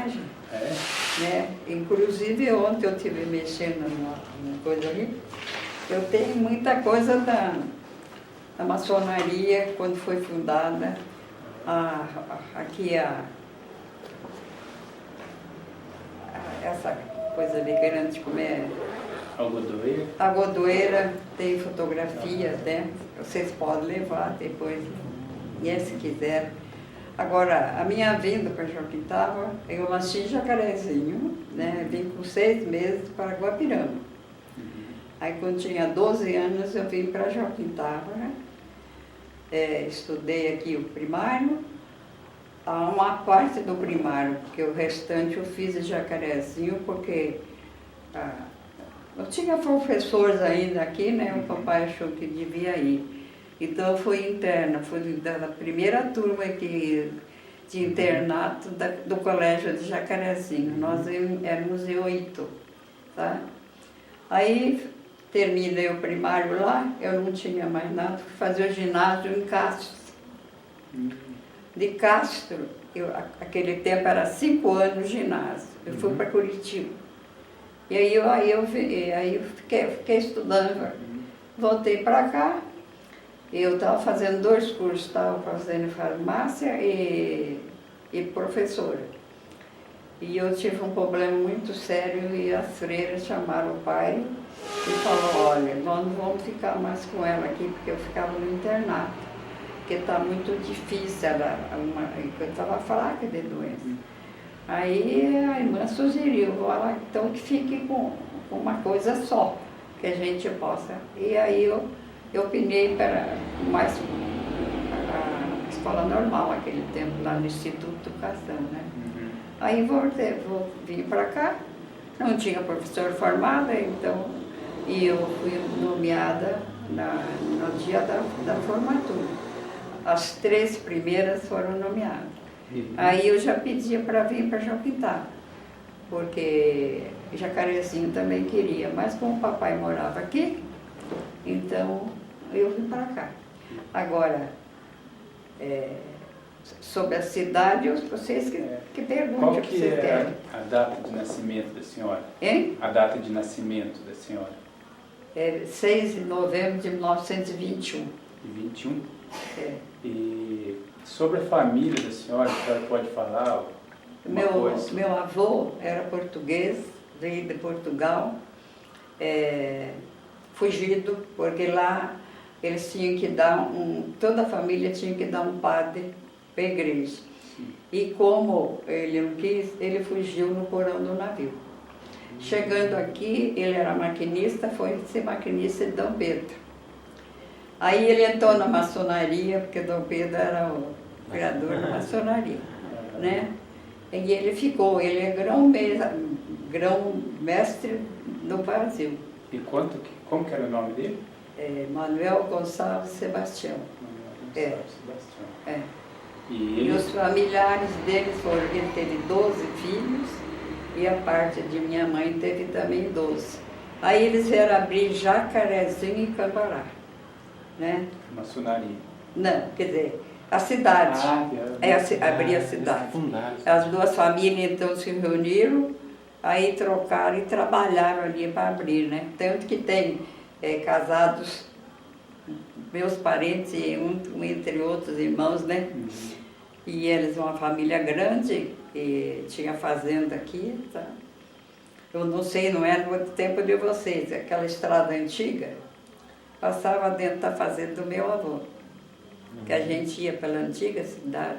imagem. Né? Inclusive ontem eu estive mexendo numa coisa ali. Eu tenho muita coisa da maçonaria, quando foi fundada. Aqui essa coisa ali grande, como é? Algodoeira. A Godoeira, tem fotografia, né? Vocês podem levar depois, se quiser. Agora, a minha vinda para Jaquitava, eu nasci em Jacarezinho, né? Vim com 6 meses para Guapirama. Aí, quando tinha 12 anos, eu vim para Jaquitava, né? Estudei aqui o primário, uma parte do primário, porque o restante eu fiz em Jacarezinho, porque não tinha professores ainda aqui, né? O papai achou que devia ir. Então eu fui interna, fui da primeira turma de internato do colégio de Jacarezinho. Nós éramos em 8, tá? Aí terminei o primário lá, eu não tinha mais nada, fui fazer o ginásio em Castro. De Castro, aquele tempo era 5 anos de ginásio, eu fui para Curitiba. E aí eu fiquei estudando, voltei para cá, eu estava fazendo 2 cursos, estava fazendo farmácia e professora. E eu tive um problema muito sério e as freiras chamaram o pai e falou, olha, nós não vamos ficar mais com ela aqui, porque eu ficava no internato, porque está muito difícil, eu estava fraca de doença. Aí a irmã sugeriu, olha, então que fique com uma coisa só, que a gente possa. E aí eu opinei para mais a escola normal, aquele tempo, lá no Instituto de Educação, né? Aí vim para cá, não tinha professor formada, então, e eu fui nomeada no dia da formatura. As 3 primeiras foram nomeadas. Aí eu já pedia para vir para Jaquitava, porque Jacarezinho também queria, mas como o papai morava aqui, então eu vim para cá. Agora, sobre a cidade, vocês que perguntam. Qual que é a data de nascimento da senhora? Hein? A data de nascimento da senhora? 6 de novembro de 1921. De 21? É. E sobre a família da senhora pode falar uma coisa? Meu avô era português, veio de Portugal, fugido, porque lá eles tinham que dar toda a família tinha que dar um padre para a igreja. E como ele não quis, ele fugiu no porão do navio. Chegando aqui, ele era maquinista, foi ser maquinista de Dom Pedro. Aí ele entrou na maçonaria, porque Dom Pedro era o criador da maçonaria, né? E ele ficou, ele é grão-mestre do Brasil. E como que era o nome dele? Manuel Gonçalves Sebastião. Manuel Gonçalves Sebastião. E os familiares dele foram, ele teve 12 filhos e a parte de minha mãe teve também 12. Aí eles vieram abrir Jacarezinho e Cambará, né? Maçonaria. Não, quer dizer, a cidade. Abrir a cidade. As 2 famílias então se reuniram, aí trocaram e trabalharam ali para abrir, né? Tanto que tem casados, meus parentes, entre outros irmãos, né? E eles, uma família grande, e tinha fazenda aqui, tá? Eu não sei, não é no tempo de vocês, aquela estrada antiga, passava dentro da fazenda do meu avô. Que a gente ia pela antiga cidade,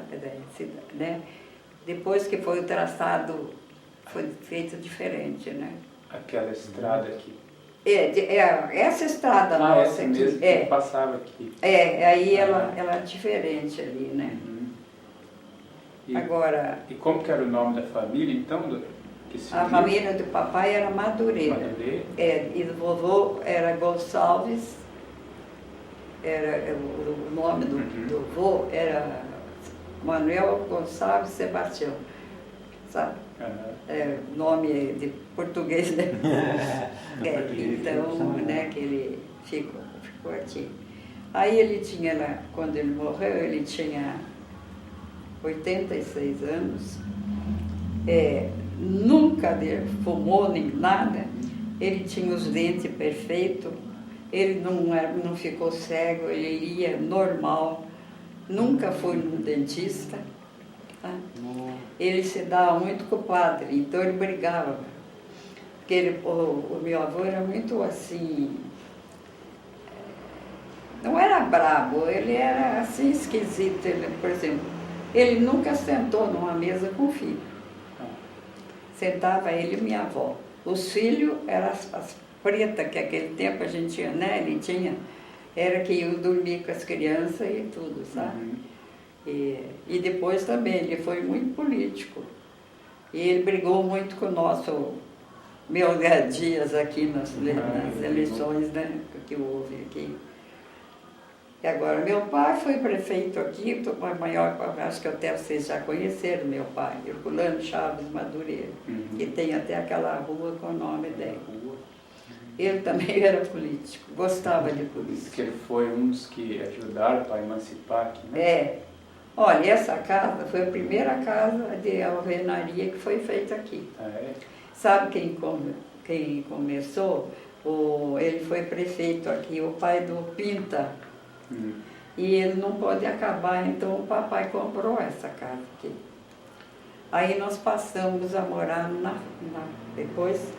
né? Depois que foi o traçado, foi feito diferente, né? Aquela estrada aqui. Essa estrada nossa essa mesmo aqui. Que passava aqui. Aí ela é diferente ali, né? Agora... E como que era o nome da família, então? A família do papai era Madureira. Madureira? E do vovô era Gonçalves. O nome do vô era Manuel Gonçalves Sebastião, sabe? Nome de português, né? Então, né, que ele ficou aqui. Aí ele tinha, quando ele morreu, ele tinha 86 anos nunca fumou nem nada, ele tinha os dentes perfeitos, ele não ficou cego, ele ia normal, nunca foi num dentista. Tá? Ele se dava muito com o padre, então ele brigava. Porque o meu avô era muito assim, não era brabo, ele era assim esquisito. Ele, por exemplo, ele nunca sentou numa mesa com o filho. Sentava ele e minha avó. Os filhos eram as pretas, que naquele tempo a gente tinha, né? Ele tinha, era que iam dormir com as crianças e tudo, sabe? Uhum. E depois também, ele foi muito político. E ele brigou muito com o nosso Melgar Dias aqui nas eleições, né? Que houve aqui. E agora, meu pai foi prefeito aqui, acho que até vocês já conheceram meu pai, Herculano Chaves Madureira, que tem até aquela rua com o nome dele. Ele também era político, gostava de política. Que ele foi um dos que ajudaram para emancipar aqui, né? Olha, essa casa foi a primeira casa de alvenaria que foi feita aqui. Sabe quem começou? Ele foi prefeito aqui, o pai do Pinta. E ele não pode acabar, então o papai comprou essa casa aqui. Aí nós passamos a morar depois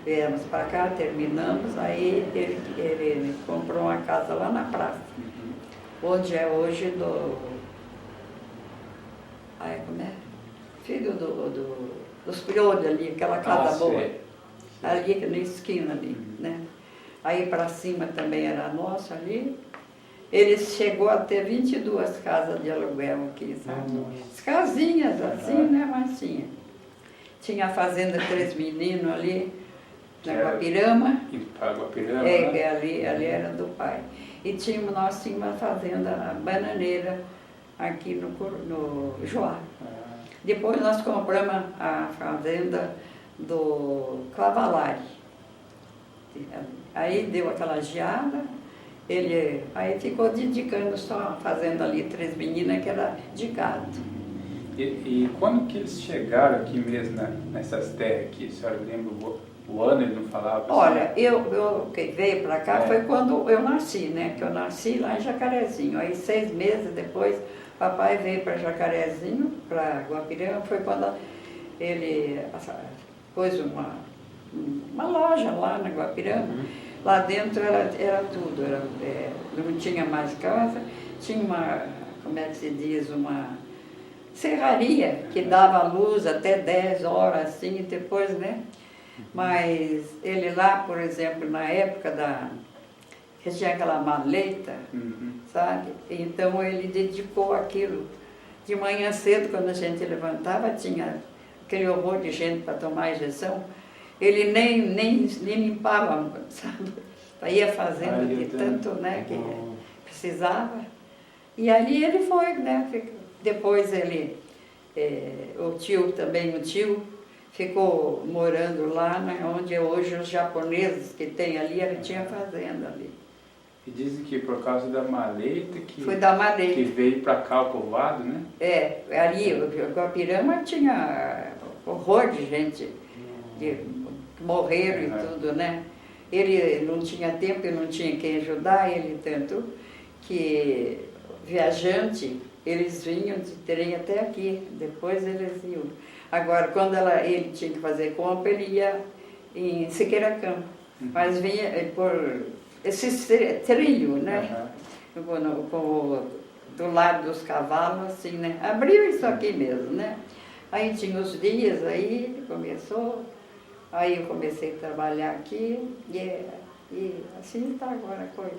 viemos para cá, terminamos, aí ele comprou uma casa lá na praça, onde é hoje como é? Filho dos Priolhos ali, aquela casa boa. Sei. Ali na esquina ali, né? Aí para cima também era nosso ali. Ele chegou a ter 22 casas de aluguel aqui, sabe? As casinhas assim, né? Mas tinha. Tinha a fazenda Três Meninos ali, na Guapirama. Guapirama, né? ali era do pai. E nós tínhamos uma fazenda bananeira aqui no Joá. Depois nós compramos a fazenda do Cavalari. Aí deu aquela geada. Aí ficou dedicando só a fazenda ali, Três Meninas, que era de gado. E quando que eles chegaram aqui mesmo, nessas terras aqui? A senhora lembra o ano, ele não falava? Olha, eu que veio para cá foi quando eu nasci, né? Que eu nasci lá em Jacarezinho. Aí 6 meses depois, papai veio para Jacarezinho, para Guapirama. Foi quando ele pôs uma loja lá na Guapirama. Lá dentro era tudo, não tinha mais casa, tinha como é que se diz, uma serraria que dava luz até 10 horas, assim, e depois, né? Mas ele lá, por exemplo, na época que tinha aquela maleta, sabe? Então ele dedicou aquilo. De manhã cedo, quando a gente levantava, tinha aquele horror de gente para tomar injeção. Ele nem limpava, sabe? Ia fazendo de tanto, né, que precisava. E ali ele foi, né? Depois o tio, ficou morando lá, né, onde hoje os japoneses que tem ali, ele tinha fazenda ali. E dizem que por causa da maleta Foi da maleta. Que veio para cá o povoado, né? Ali, o Guapirama tinha horror de gente que morreram e tudo, né? Ele não tinha tempo e não tinha quem ajudar ele, tanto que viajante, eles vinham de trem até aqui, depois eles iam. Agora, quando ele tinha que fazer compra, ele ia em Siqueiracama, mas vinha por esse trilho, né? Do lado dos cavalos, assim, né? Abriu isso aqui mesmo, né? Aí tinha os dias, aí começou. Aí eu comecei a trabalhar aqui e assim está agora a coisa.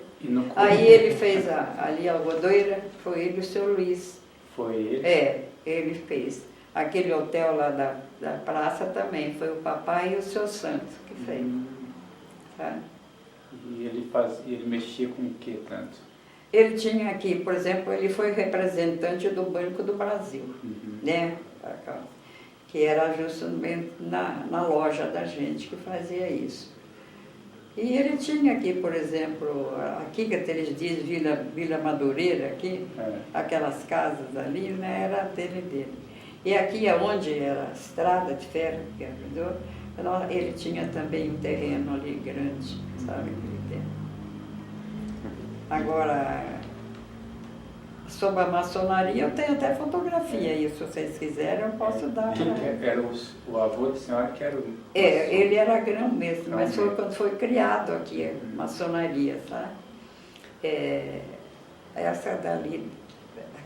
Aí ele fez ali a algodoeira, foi ele e o seu Luiz. Foi ele? Ele fez. Aquele hotel lá da praça também, foi o papai e o seu Santos que fez. Tá? E ele mexia com o que tanto? Ele tinha aqui, por exemplo, ele foi representante do Banco do Brasil, né? Que era justamente na loja da gente que fazia isso. E ele tinha aqui, por exemplo, aqui que eles dizem Vila Madureira, aqui, aquelas casas ali, né, era dele. E aqui onde era a estrada de ferro, que ele tinha também um terreno ali grande, sabe, aquele terreno. Agora, sobre a maçonaria, eu tenho até fotografia aí, se vocês quiserem, eu posso dar. Quem que era o avô da senhora que era o... Ele era grão mesmo, mas foi mesmo. quando foi criado aqui, a maçonaria, sabe? Essa dali,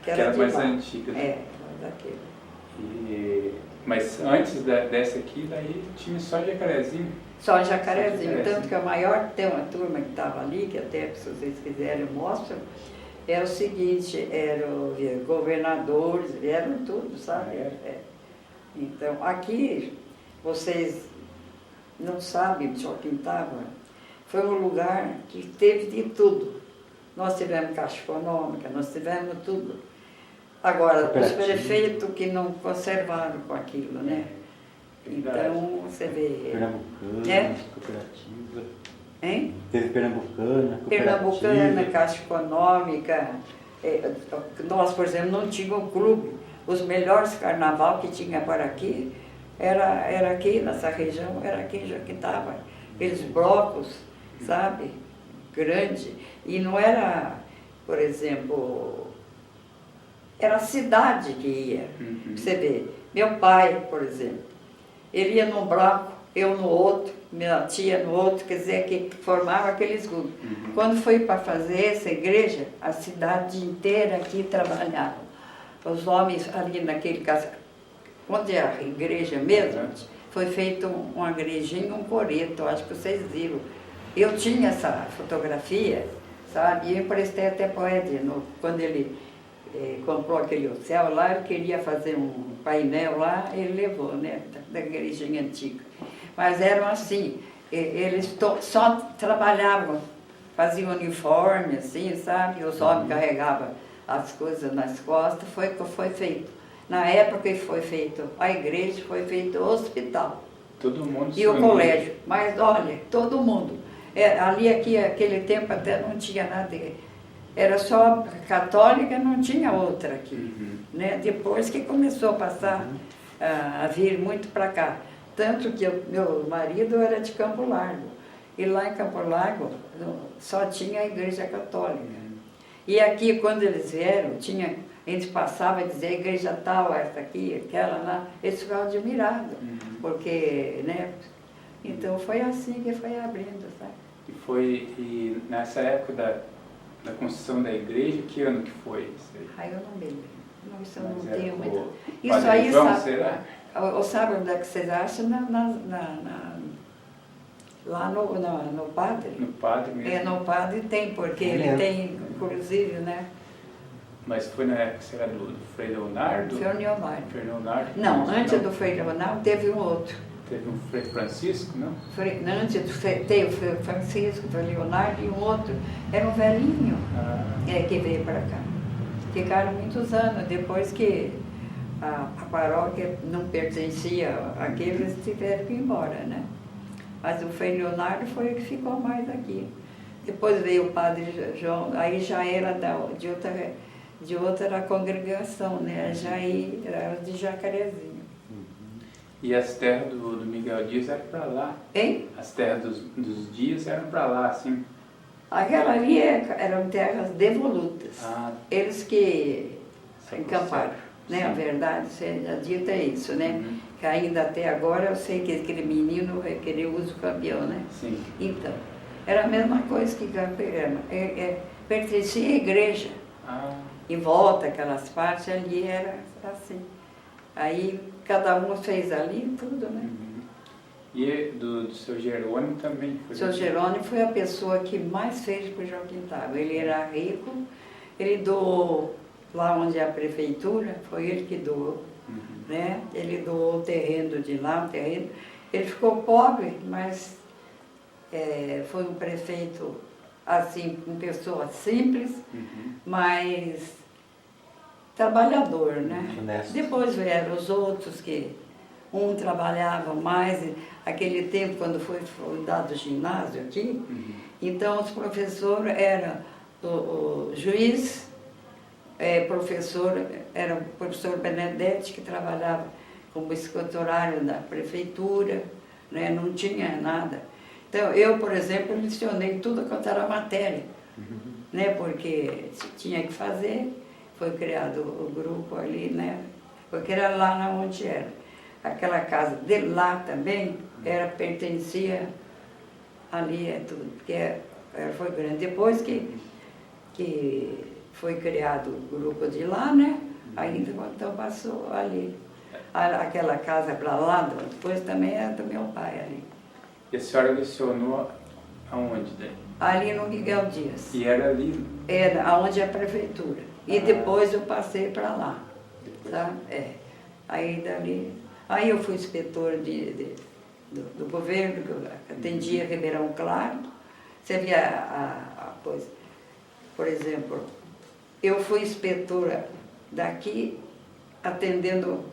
Aquela de mais lá. antiga. Né? Daquele. Mas antes dessa aqui, daí tinha só Jacarezinho. Só Jacarezinho, tanto que a maior, tem uma turma que estava ali, que até se vocês quiserem eu mostro, é o seguinte, eram governadores, vieram tudo, sabe? Então, aqui, vocês não sabem, Joaquim estava, foi um lugar que teve de tudo. Nós tivemos Caixa Econômica, nós tivemos tudo. Agora, os prefeitos que não conservaram com aquilo, né? Então, você vê... Pernambucana, cooperativa. Hein? Teve Pernambucana, Pernambucana, Caixa Econômica. Nós, por exemplo, não tínhamos um clube. Os melhores carnaval que tinha por aqui era aqui nessa região, era aqui em Jaquitaba. Aqueles blocos, sabe? Grande. E não era, por exemplo, era a cidade que ia. Você vê, meu pai, por exemplo, ele ia num bloco, eu no outro, minha tia no outro, quer dizer, que formava aqueles grupos. Quando foi para fazer essa igreja, a cidade inteira aqui trabalhava. Os homens ali naquele caso, onde é a igreja mesmo, foi feito uma igrejinha, um coreto, acho que vocês viram. Eu tinha essa fotografia, sabe, e eu emprestei até para o Edno, quando ele comprou aquele hotel lá, ele queria fazer um painel lá, ele levou, né, da igrejinha antiga. Mas eram assim, eles só trabalhavam, faziam uniforme, assim, sabe, os homens carregavam as coisas nas costas, foi o que foi feito. Na época que foi feito a igreja, foi feito o hospital. Todo mundo e o colégio, mas olha, todo mundo. Ali aqui, aquele tempo até não tinha nada, era só católica, não tinha outra aqui. Né? Depois que começou a passar, a vir muito para cá. Tanto que meu marido era de Campo Largo. E lá em Campo Largo só tinha a igreja católica. E aqui, quando eles vieram, a gente passava a dizer a igreja tal, essa aqui, aquela lá. Eles ficavam admirados. Porque, né? Então foi assim que foi abrindo, sabe? E nessa época da construção da igreja, que ano que foi isso aí? Eu não me lembro. Não, isso eu não tenho muito. muito. Isso aí, João, sabe? será? Sabe onde é que vocês acham? Lá no Padre. No Padre mesmo? No Padre tem, porque ele tem, inclusive, né? Mas foi na época, será do Frei Leonardo? Frei Leonardo. Frei Leonardo? Não, antes do Frei Leonardo teve um outro. Teve um Frei Francisco, não? Antes teve o Frei Francisco, o Frei Leonardo e um outro. Era um velhinho que veio para cá. Ficaram muitos anos, depois que a paróquia não pertencia àqueles, tiveram que ir embora, né? Mas o Frei Leonardo foi o que ficou mais aqui. Depois veio o Padre João, aí já era de outra congregação, né? Já era de Jacarezinho. E as terras do Miguel Dias eram para lá? Hein? As terras dos Dias eram para lá, assim? Aquela ali eram terras devolutas. Eles que encamparam, né? A verdade seja dita é isso, né? Que ainda até agora eu sei que aquele menino querer uso campeão, né? Sim. Então, era a mesma coisa que campeão. Pertencia à igreja. Em volta, aquelas partes ali era assim. Aí cada um fez ali tudo, né? E do seu Jerônimo também? O seu Jerônimo foi a pessoa que mais fez para o Joaquim Távora. Ele era rico, ele doou lá onde é a prefeitura, foi ele que doou, né? Ele doou o terreno de lá, Ele ficou pobre, mas foi um prefeito, assim, com pessoa simples, mas trabalhador, né? Honesto. Depois vieram os outros que um trabalhava mais, aquele tempo quando foi fundado o ginásio aqui, então os professores eram o juiz, professor, era o professor Benedetti, que trabalhava como escriturário da prefeitura, né? Não tinha nada. Então, eu, por exemplo, lecionei tudo quanto era matéria, né? Porque tinha que fazer, foi criado o grupo ali, né? Porque era lá onde era. Aquela casa de lá também pertencia ali, tudo, porque foi grande. Depois que foi criado o grupo de lá, né? Aí então passou ali. Aquela casa para lá, depois também era do meu pai ali. E a senhora lecionou aonde daí? Ali no Miguel Dias. E era ali? Era onde é a prefeitura. E depois eu passei para lá. Tá? Aí dali. Aí eu fui inspetor do governo, que eu atendia Ribeirão Claro. Você via a coisa. Por exemplo, eu fui inspetora daqui, atendendo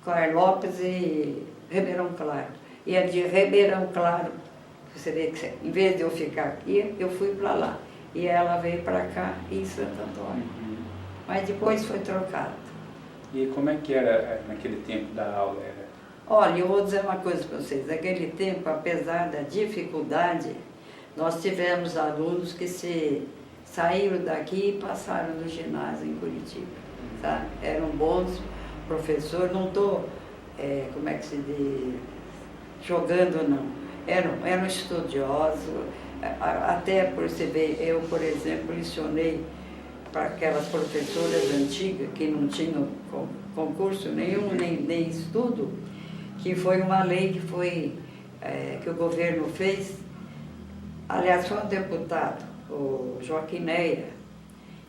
Cláudio Lopes e Ribeirão Claro. E a de Ribeirão Claro, você vê que em vez de eu ficar aqui, eu fui para lá. E ela veio para cá, em Santo Antônio. Mas depois foi trocado. E como é que era naquele tempo da aula? Olha, eu vou dizer uma coisa para vocês. Naquele tempo, apesar da dificuldade, nós tivemos alunos que saíram daqui e passaram no ginásio em Curitiba. Tá? Eram bons professores, não estou, como é que se diz, jogando, não. Eram estudiosos, até por você ver, eu, por exemplo, lecionei para aquelas professoras antigas que não tinham concurso nenhum, nem estudo, que foi uma lei que o governo fez. Aliás, foi um deputado, o Joaquim Neia,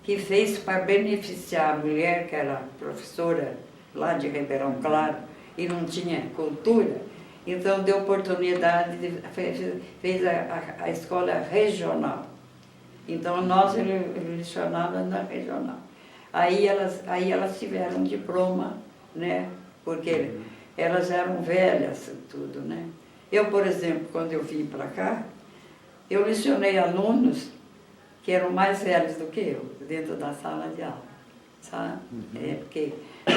que fez para beneficiar a mulher, que era professora lá de Ribeirão Claro, e não tinha cultura. Então, deu oportunidade, fez a escola regional. Então, nós lecionávamos na regional. Aí elas tiveram diploma, né? Porque elas eram velhas, tudo, né? Eu, por exemplo, quando eu vim para cá, eu lecionei alunos que eram mais velhos do que eu, dentro da sala de aula, sabe? Porque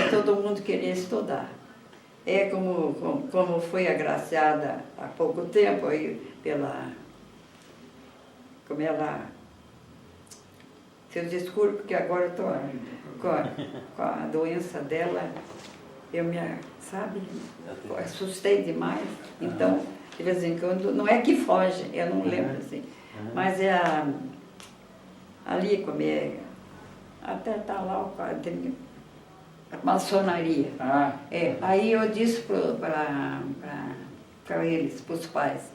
todo mundo queria estudar. Como fui agraciada há pouco tempo aí como ela... Se eu desculpe, porque agora eu estou com a doença dela, eu assustei demais. Então, de vez em quando, não é que foge, eu não lembro assim, mas ali como até está lá o quadro, a maçonaria. Aí eu disse para eles, para os pais,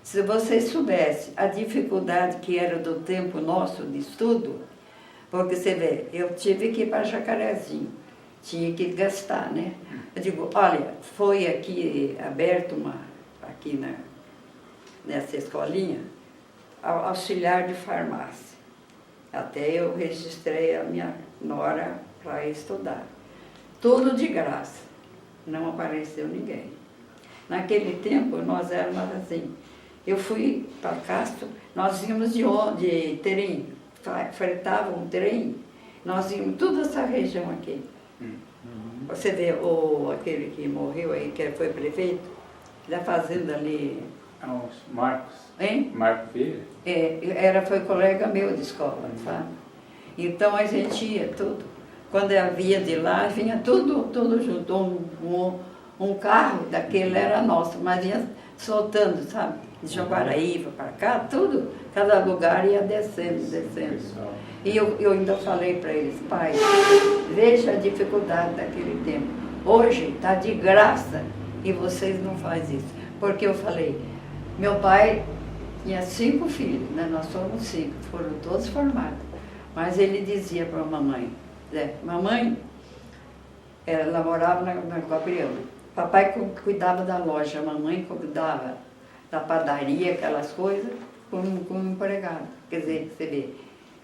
se vocês soubessem a dificuldade que era do tempo nosso de estudo, porque você vê, eu tive que ir para Jacarezinho, tinha que gastar, né? Eu digo, olha, foi aqui aberto aqui nessa escolinha, auxiliar de farmácia. Até eu registrei a minha nora para estudar. Tudo de graça, não apareceu ninguém. Naquele tempo, nós éramos assim. Eu fui para Castro, nós íamos de trem, fretava um trem, nós íamos toda essa região aqui. Você vê aquele que morreu aí, que foi prefeito, da fazenda ali... Os Marcos. Hein? Marco Filho? Foi colega meu de escola, sabe? Então a gente ia tudo. Quando havia de lá, vinha tudo junto. Um carro daquele era nosso, mas vinha soltando, sabe? De Jaguaraíva para cá, tudo. Cada lugar ia descendo. E eu ainda falei para eles, pai, veja a dificuldade daquele tempo. Hoje está de graça e vocês não fazem isso. Porque eu falei, meu pai tinha 5 filhos, né? Nós somos 5, foram todos formados. Mas ele dizia para a mamãe, mamãe, ela morava na Gabriela. Papai cuidava da loja, a mamãe cuidava da padaria, aquelas coisas, como empregado. Quer dizer, você vê,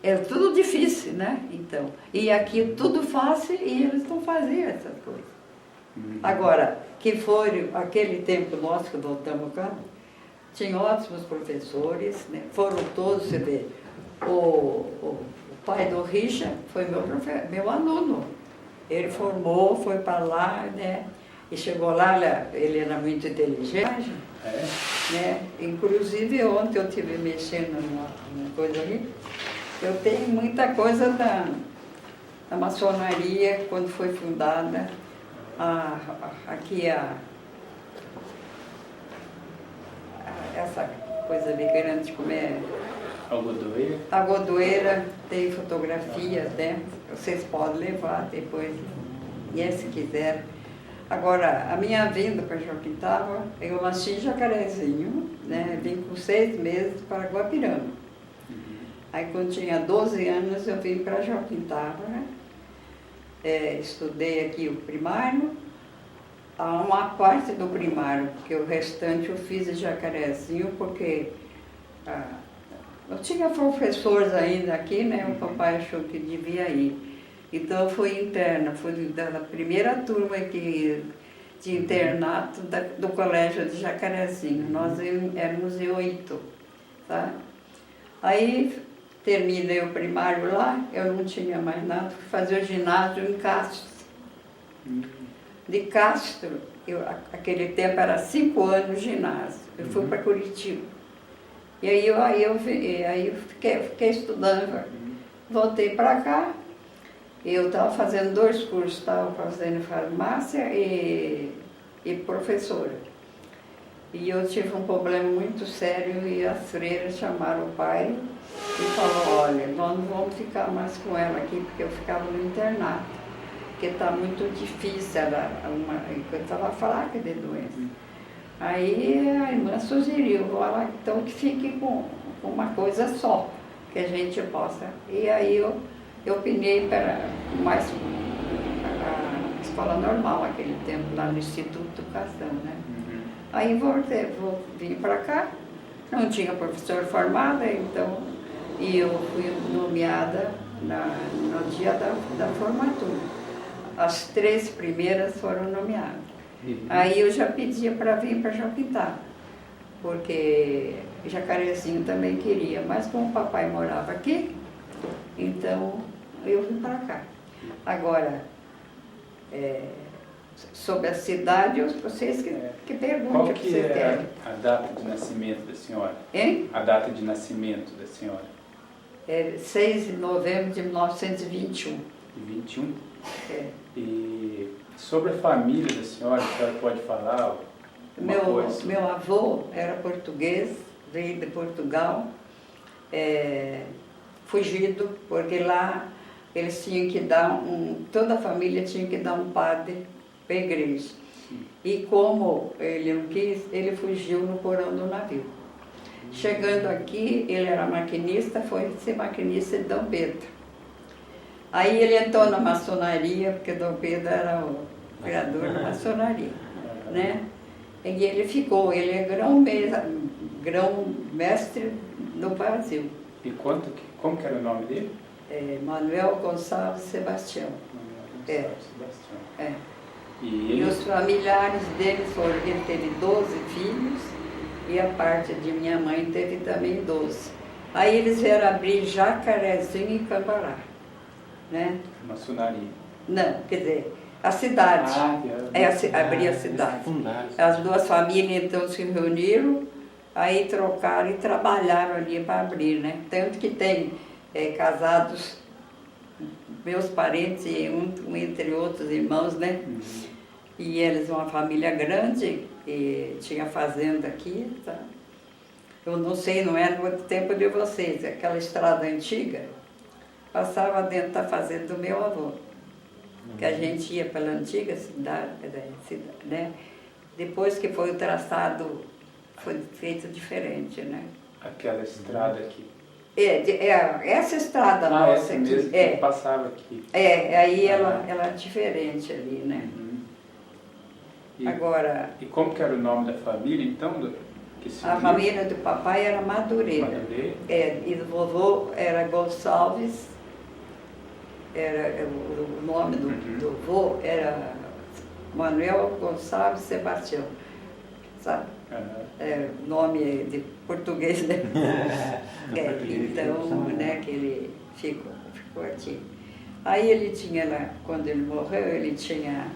é tudo difícil, né? Então, e aqui tudo fácil e eles não faziam essas coisas. Agora, que foi aquele tempo nosso que voltamos cá, tinha ótimos professores, né? Foram todos, você vê, o pai do Richa foi meu aluno. Ele formou, foi para lá, né? E chegou lá, ele era muito inteligente, né? Inclusive ontem eu estive mexendo numa coisa ali. Eu tenho muita coisa da maçonaria, quando foi fundada. Aqui essa coisa bem grande, como é? A Godoeira? A Godoeira, tem fotografias, né? Vocês podem levar depois, né, se quiser. Agora, a minha vinda para Jaquitava, eu nasci em Jacarezinho, né? Vim com 6 meses para Guapirama. Aí, quando tinha 12 anos, eu vim para Jaquitava, né? Estudei aqui o primário, uma parte do primário, porque o restante eu fiz em Jacarezinho, porque eu tinha professores ainda aqui, né? O papai achou que devia ir. Então eu fui interna, fui da primeira turma aqui de internato do colégio de Jacarezinho. Nós éramos em 8, tá? Aí terminei o primário lá, eu não tinha mais nada, fui fazer o ginásio em Castro. De Castro, aquele tempo era 5 anos de ginásio, eu fui para Curitiba. E aí eu fiquei estudando, voltei para cá, eu estava fazendo 2 cursos, estava fazendo farmácia e professora. E eu tive um problema muito sério e as freiras chamaram o pai e falou, olha, nós não vamos ficar mais com ela aqui, porque eu ficava no internato, porque está muito difícil, eu estava fraca de doença. Aí a irmã sugeriu, olha, então que fique com uma coisa só, que a gente possa. E aí eu opinei para mais a escola normal, naquele tempo, lá no Instituto de Educação, né? Aí vim para cá, não tinha professor formada, então, e eu fui nomeada no dia da formatura. As 3 primeiras foram nomeadas. Aí eu já pedia para vir para Jaquitá, porque Jacarezinho também queria, mas como o papai morava aqui, então eu vim para cá. Agora, sobre a cidade, vocês que perguntam. Qual que é a data de nascimento da senhora? Hein? A data de nascimento da senhora? É 6 de novembro de 1921. 21? É. E sobre a família da senhora pode falar uma coisa? Meu avô era português, veio de Portugal, fugido, porque lá eles tinham que dar toda a família tinha que dar um padre para a igreja. E como ele não quis, ele fugiu no porão do navio. Chegando aqui, ele era maquinista, foi ser maquinista de Dom Pedro. Aí ele entrou na maçonaria, porque Dom Pedro era o criador da maçonaria, né? E ele ficou, ele é grão-mestre no Brasil. E como que era o nome dele? Manuel Gonçalves Sebastião. Manuel Gonçalves Sebastião. E os familiares dele ele teve 12 filhos e a parte de minha mãe teve também 12. Aí eles vieram abrir Jacarezinho e Cambará, né? Maçonaria. Não, quer dizer, a cidade. Abrir a cidade. As 2 famílias então se reuniram, aí trocaram e trabalharam ali para abrir, né? Tanto que tem casados, meus parentes, entre outros irmãos, né? E eles, uma família grande, e tinha fazenda aqui, tá? Eu não sei, não é no tempo de vocês, aquela estrada antiga, passava dentro da fazenda do meu avô. Que a gente ia pela antiga cidade, né? Depois que foi o traçado, foi feito diferente, né? Aquela estrada aqui. Essa estrada nossa essa aqui. Mesmo que passava aqui. Aí ela é diferente ali, né? Agora... E como que era o nome da família, então? A família do papai era Madureira. E do vovô era Gonçalves. O nome do vô era Manuel Gonçalves Sebastião, sabe? Nome de português, né? Então, né, que ele ficou Ficou aqui. Aí ele tinha lá, quando ele morreu, ele tinha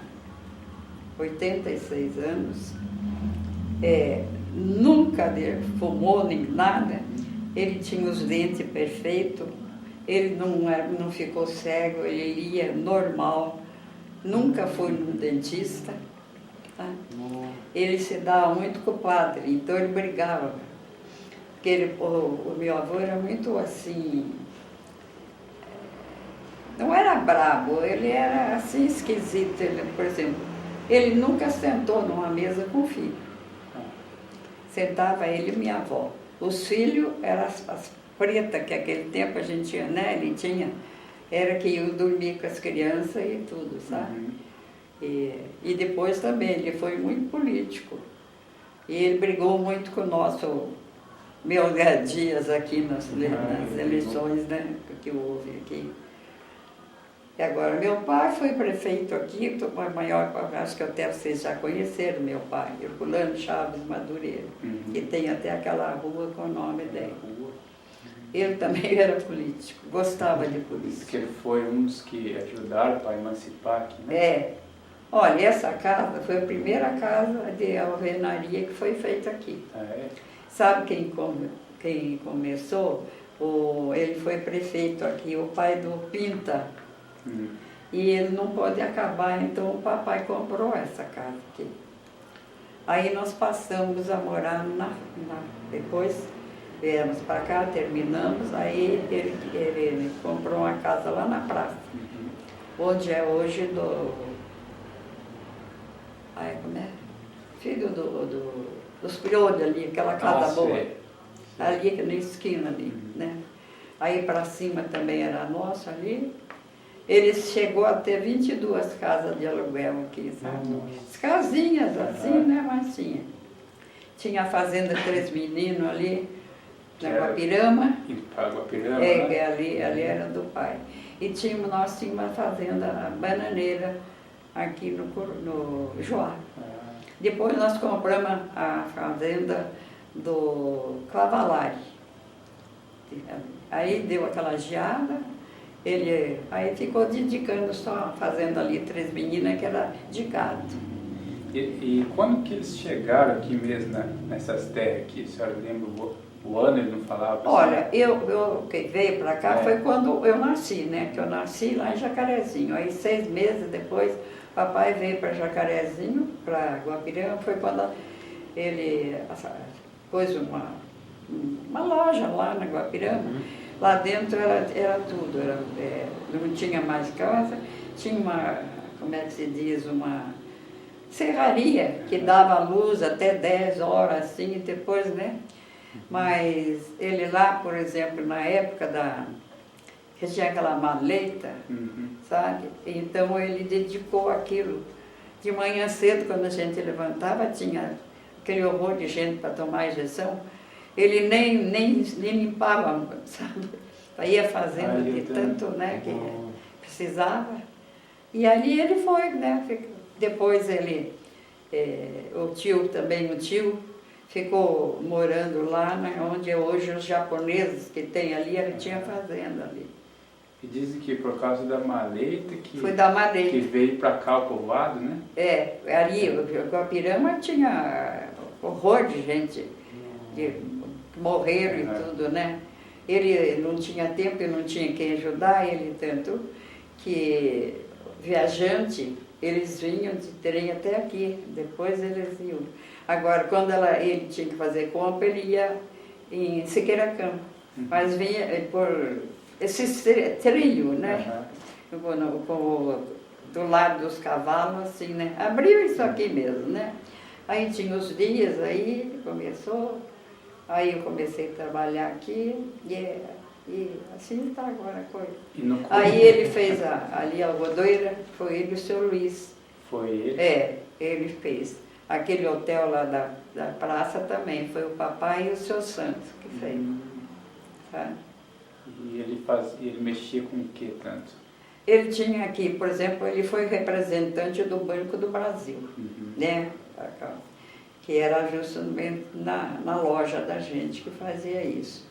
86 anos, nunca fumou nem nada, ele tinha os dentes perfeitos, ele não ficou cego, ele ia normal, nunca foi no dentista. Tá? Ele se dava muito com o padre, então ele brigava. Porque o meu avô era muito assim, não era brabo, ele era assim esquisito. Ele, por exemplo, ele nunca sentou numa mesa com o filho. Sentava ele e minha avó. Os filhos eram as pretas, que naquele tempo a gente tinha, né? Ele tinha, era que iam dormir com as crianças e tudo, sabe? E depois também, ele foi muito político. E ele brigou muito com o nosso Melgar Dias aqui nas eleições, né? Que houve aqui. E agora, meu pai foi prefeito aqui, acho que até vocês já conheceram meu pai, Herculano Chaves Madureira, que tem até aquela rua com o nome dele. Ele também era político, gostava de política. Diz que ele foi um dos que ajudaram para emancipar aqui, né? Olha, essa casa foi a primeira casa de alvenaria que foi feita aqui. Sabe quem começou? Ele foi prefeito aqui, o pai do Pinta. E ele não pôde acabar, então o papai comprou essa casa aqui. Aí nós passamos a morar depois viemos para cá, terminamos, aí ele comprou uma casa lá na praça, onde é hoje filho dos Priolhos ali, aquela casa boa. Sei. Ali na esquina ali, né? Aí para cima também era nosso ali. Ele chegou a ter 22 casas de aluguel aqui, sabe? As casinhas assim, né? Mas tinha. Tinha a fazenda Três Meninos ali, na Guapirama. Guapirama, né? Ali era do pai. E nós tínhamos uma fazenda bananeira aqui no Joá. Depois nós compramos a fazenda do Cavalari. Aí deu aquela geada. Aí ficou dedicando só a fazenda ali, Três Meninas, que era de gado. E quando que eles chegaram aqui mesmo, nessas terras aqui? A senhora lembra o ano, ele não falava? Olha, que veio para cá foi quando eu nasci, né? Que eu nasci lá em Jacarezinho. Aí 6 meses depois, papai veio para Jacarezinho, para Guapirama. Foi quando ele pôs uma loja lá na Guapirama. Lá dentro era tudo, não tinha mais casa, tinha como é que se diz, uma serraria que dava luz até 10 horas, assim, e depois, né? Mas ele lá, por exemplo, na época que tinha aquela maleta, sabe? Então ele dedicou aquilo. De manhã cedo, quando a gente levantava, tinha aquele horror de gente para tomar injeção. Ele nem limpava, sabe? Ia fazendo de tanto, né, que precisava. E ali ele foi, né? Depois o tio, ficou morando lá, né, onde hoje os japoneses que tem ali, ele tinha fazenda ali. E dizem que por causa da maleta Foi da maleta. Que veio para cá o povoado, né? Ali, o Guapirama tinha horror de gente que morreram e tudo, né? Ele não tinha tempo e não tinha quem ajudar ele, tanto que viajante, eles vinham de trem até aqui, depois eles iam. Agora, quando ele tinha que fazer compra, ele ia em Siqueira Campo, mas vinha por esse trilho, né? Do lado dos cavalos, assim, né? Abriu isso aqui mesmo, né? Aí tinha os dias, aí começou. Aí eu comecei a trabalhar aqui e assim está agora a coisa. Aí ele fez ali a rodoeira, foi ele e o seu Luiz. Foi ele? Ele fez. Aquele hotel lá da praça também, foi o papai e o seu Santos que fez. Sabe? E ele mexia com o que tanto? Ele tinha aqui, por exemplo, ele foi representante do Banco do Brasil, né? Que era justamente na loja da gente que fazia isso.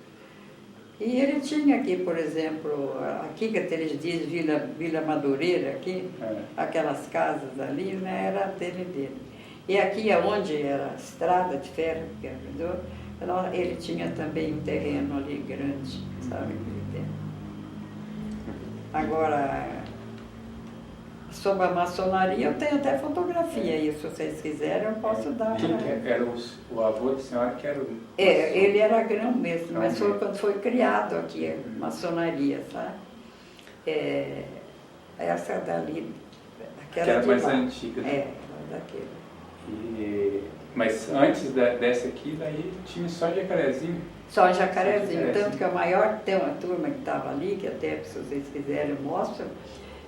E ele tinha aqui, por exemplo, aqui que eles dizem Vila Madureira, aqui, aquelas casas ali, né, era a dele. E aqui onde era a estrada de ferro, ele tinha também um terreno ali grande, sabe? Agora, sobre a maçonaria, eu tenho até fotografia aí, se vocês quiserem, eu posso dar. Quem que era o avô da senhora que era o... Ele era grão mesmo, mas foi quando foi criado aqui a maçonaria, sabe? Essa dali, aquela mais antiga. daquele. Mas antes dessa aqui, daí tinha só Jacarezinho? Só Jacarezinho, tanto que a maior, tem uma turma que estava ali, que até se vocês quiserem eu mostro,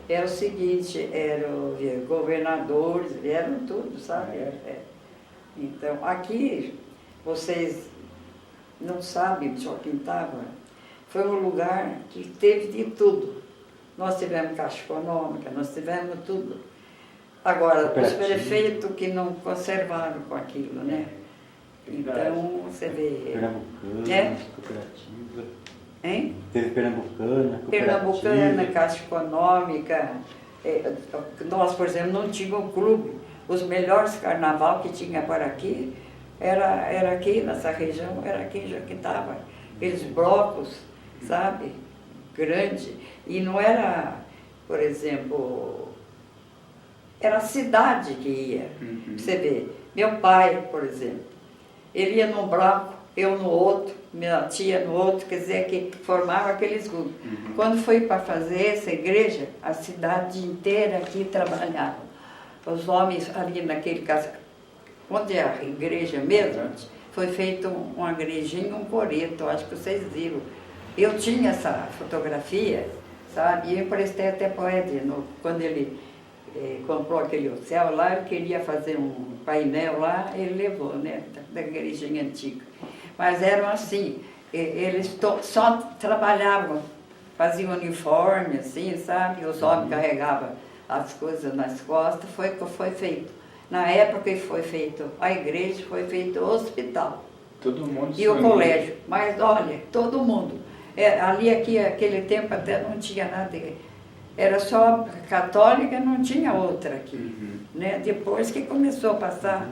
era o seguinte, eram governadores, vieram tudo, sabe? Então, aqui, vocês não sabem, só quem estava, foi um lugar que teve de tudo. Nós tivemos Caixa Econômica, nós tivemos tudo. Agora, os prefeitos que não conservaram com aquilo, né? Então, você vê... Pernambucana, cooperativa. Hein? Teve Pernambucana, Pernambucana, Caixa Econômica. Nós, por exemplo, não tínhamos um clube. Os melhores carnaval que tinha por aqui era aqui nessa região, era aqui já que estava. Aqueles blocos, sabe? Grande. E não era, por exemplo, era a cidade que ia. Você vê, meu pai, por exemplo, ele ia num bloco, eu no outro, minha tia no outro, quer dizer, que formava aqueles grupos. Quando foi para fazer essa igreja, a cidade inteira aqui trabalhava. Os homens ali naquele caso, onde é a igreja mesmo, foi feito uma igrejinha, um coreto, acho que vocês viram. Eu tinha essa fotografia, sabe, e eu emprestei até para o Edno, quando ele comprou aquele hotel lá, ele queria fazer um painel lá, ele levou, né, da igrejinha antiga. Mas eram assim, eles só trabalhavam, faziam uniforme, assim, sabe? Os homens carregavam as coisas nas costas, foi o que foi feito. Na época que foi feito a igreja, foi feito o hospital. Todo mundo e o colégio. Mas olha, todo mundo. Aquele tempo até não tinha nada. Era só católica, não tinha outra aqui. Né? Depois que começou a passar,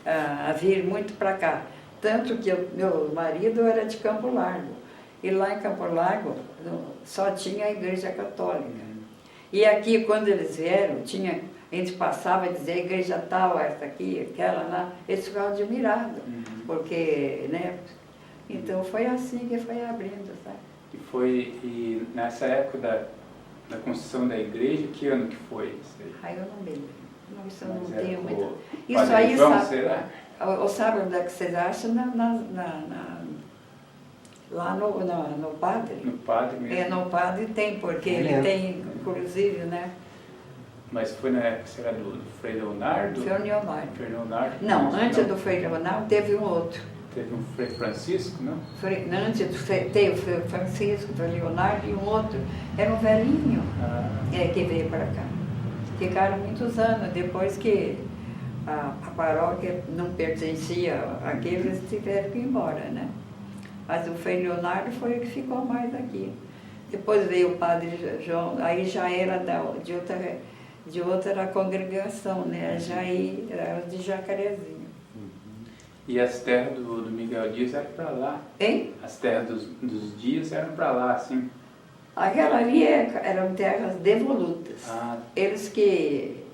a vir muito para cá. Tanto que meu marido era de Campo Largo. E lá em Campo Largo só tinha a igreja católica. E aqui, quando eles vieram, a gente passava a dizer a igreja tal, essa aqui, aquela lá. Eles ficavam admirados. Porque, né? Então foi assim que foi abrindo, sabe? E nessa época da construção da igreja, que ano que foi isso aí? Ai, eu não lembro. Não, isso eu não tenho muito. Isso aí, sabe? Sabe onde é que vocês acham? Lá no Padre. No Padre mesmo? No Padre tem, porque ele tem, inclusive, né? Mas foi na época, será do Frei Leonardo? Frei Leonardo. Frei Leonardo? Não, antes do Frei Leonardo teve um outro. Teve um Frei Francisco, não? Antes teve o Frei Francisco, o Frei Leonardo e um outro. Era um velhinho que veio para cá. Ficaram muitos anos, depois que a paróquia não pertencia àqueles, tiveram que ir embora, né? Mas o Frei Leonardo foi o que ficou mais aqui. Depois veio o Padre João, aí já era de outra congregação, né? Já era de Jacarezinho. E as terras do Miguel Dias eram para lá? Hein? As terras dos Dias eram para lá, assim? Aquela ali eram terras devolutas. Eles que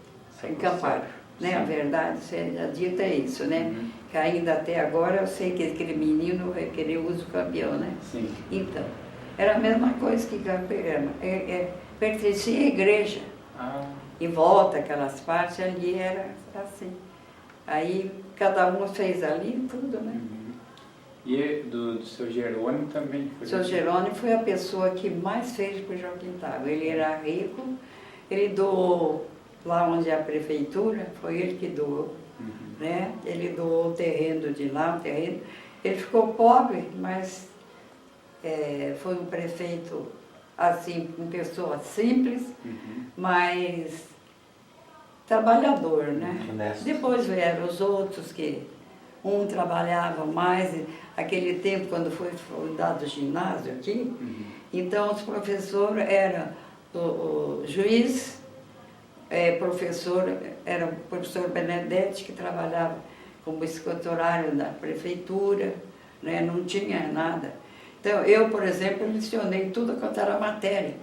encamparam, né? A verdade seja dita é isso, né? Que ainda até agora eu sei que aquele menino vai querer uso campeão, né? Sim. Então, era a mesma coisa que Camperama. Pertencia à igreja. Em volta, aquelas partes ali era assim. Aí cada um fez ali tudo, né? E do seu Jerônimo também foi? Seu Jerônimo foi a pessoa que mais fez para o Joaquim Távora. Ele era rico, ele doou lá onde é a prefeitura, foi ele que doou. Né? Ele doou o terreno de lá, um terreno. Ele ficou pobre, mas foi um prefeito assim, com pessoa simples, mas trabalhador, né? Honesto. Depois vieram os outros que um trabalhava mais, aquele tempo quando foi fundado o ginásio aqui, então os professores eram o juiz, era o professor Benedetti, que trabalhava como escriturário da prefeitura, né? Não tinha nada. Então, eu, por exemplo, lecionei tudo quanto era matéria,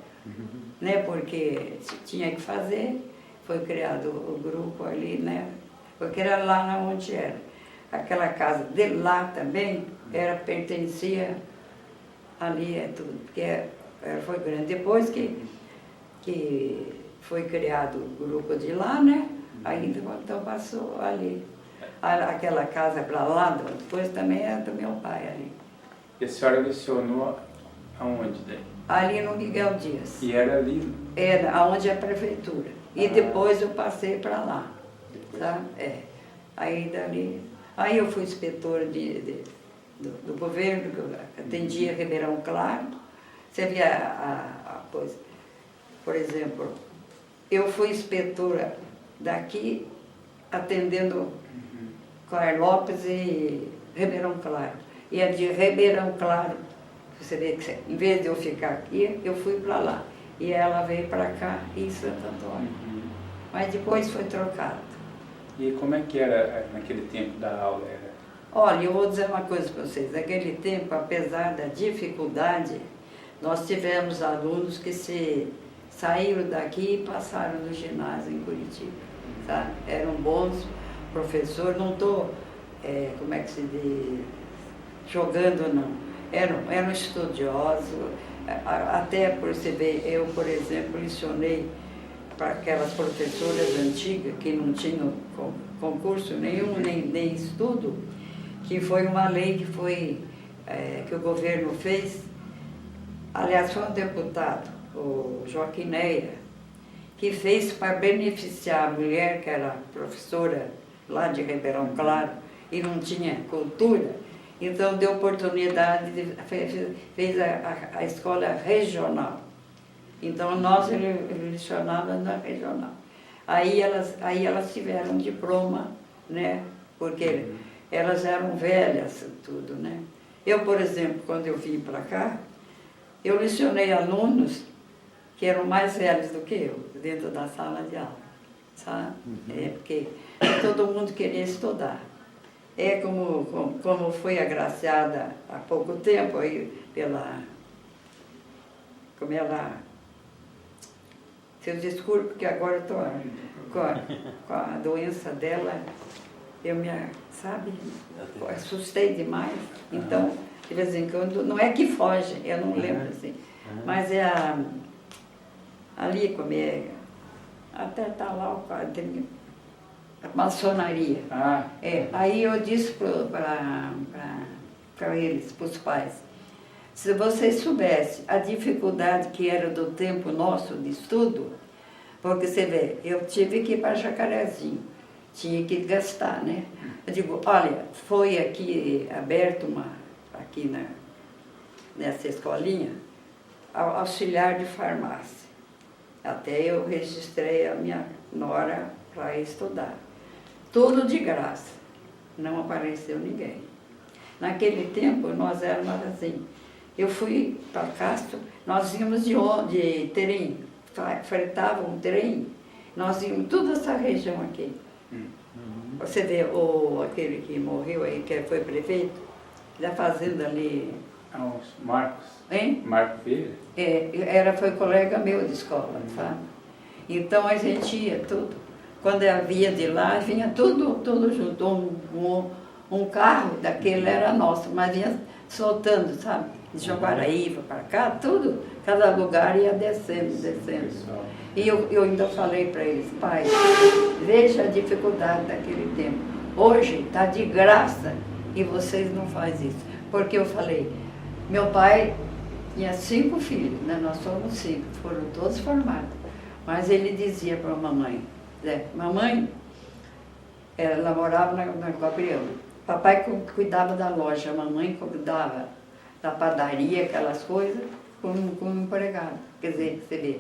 né? Porque tinha que fazer, foi criado o grupo ali, né? Porque era lá onde era. Aquela casa de lá também pertencia ali, tudo, porque foi grande. Depois que foi criado o grupo de lá, né? Aí então passou ali. Aquela casa para lá, depois também era do meu pai ali. E a senhora lecionou aonde daí? Ali no Miguel Dias. E era ali? Era onde é a prefeitura. E depois eu passei para lá. Tá? Aí dali. Aí eu fui inspetora do governo, que eu atendia Ribeirão Claro. Você via a coisa. Por exemplo, eu fui inspetora daqui, atendendo Clara Lopes e Ribeirão Claro. E a de Ribeirão Claro, você vê que em vez de eu ficar aqui, eu fui para lá. E ela veio para cá, em Santo Antônio. Mas depois foi trocado. E como é que era naquele tempo da aula? Olha, eu vou dizer uma coisa para vocês. Naquele tempo, apesar da dificuldade, nós tivemos alunos que saíram daqui e passaram no ginásio em Curitiba. Sabe? Eram bons professores, não estou, como é que se diz, jogando, não. Eram estudiosos, até por você ver, eu, por exemplo, lecionei para aquelas professoras antigas que não tinham concurso nenhum, nem estudo, que foi uma lei que o governo fez. Aliás, foi um deputado, o Joaquim Neia, que fez para beneficiar a mulher que era professora lá de Ribeirão Claro e não tinha cultura. Então, deu oportunidade, fez a escola regional. Então, nós lecionávamos na regional. Aí elas tiveram diploma, né? Porque elas eram velhas, tudo, né? Eu, por exemplo, quando eu vim para cá, eu lecionei alunos que eram mais velhos do que eu, dentro da sala de aula, sabe? Porque todo mundo queria estudar. Como fui agraciada há pouco tempo aí como ela... Vocês desculpem, porque agora eu estou com a doença dela, assustei demais. Então, de vez em quando, não é que foge, eu não lembro assim, mas ali como até está lá o quadro, a maçonaria. Aí eu disse para eles, para os pais, se vocês soubessem a dificuldade que era do tempo nosso de estudo, porque você vê, eu tive que ir para Jacarezinho, tinha que gastar, né? Eu digo, olha, foi aqui aberto aqui nessa escolinha, auxiliar de farmácia. Até eu registrei a minha nora para estudar. Tudo de graça, não apareceu ninguém. Naquele tempo, nós éramos assim. Eu fui para Castro, nós íamos de trem, fretava um trem, nós íamos toda essa região aqui. Você vê aquele que morreu aí, que foi prefeito, da fazenda ali. Os Marcos. Hein? Marco Filho? Foi colega meu de escola, sabe? Então a gente ia tudo. Quando havia de lá, vinha tudo junto. Um carro daquele era nosso, mas vinha soltando, sabe? De Jaguaraíva para cá, tudo. Cada lugar ia descendo. E eu ainda falei para eles, pai, veja a dificuldade daquele tempo. Hoje está de graça e vocês não fazem isso. Porque eu falei, meu pai tinha 5 filhos, né? Nós somos 5, foram todos formados. Mas ele dizia para a mamãe, mamãe, ela morava na Gabriel. Papai cuidava da loja, a mamãe cuidava da padaria, aquelas coisas, como empregado. Quer dizer, você vê,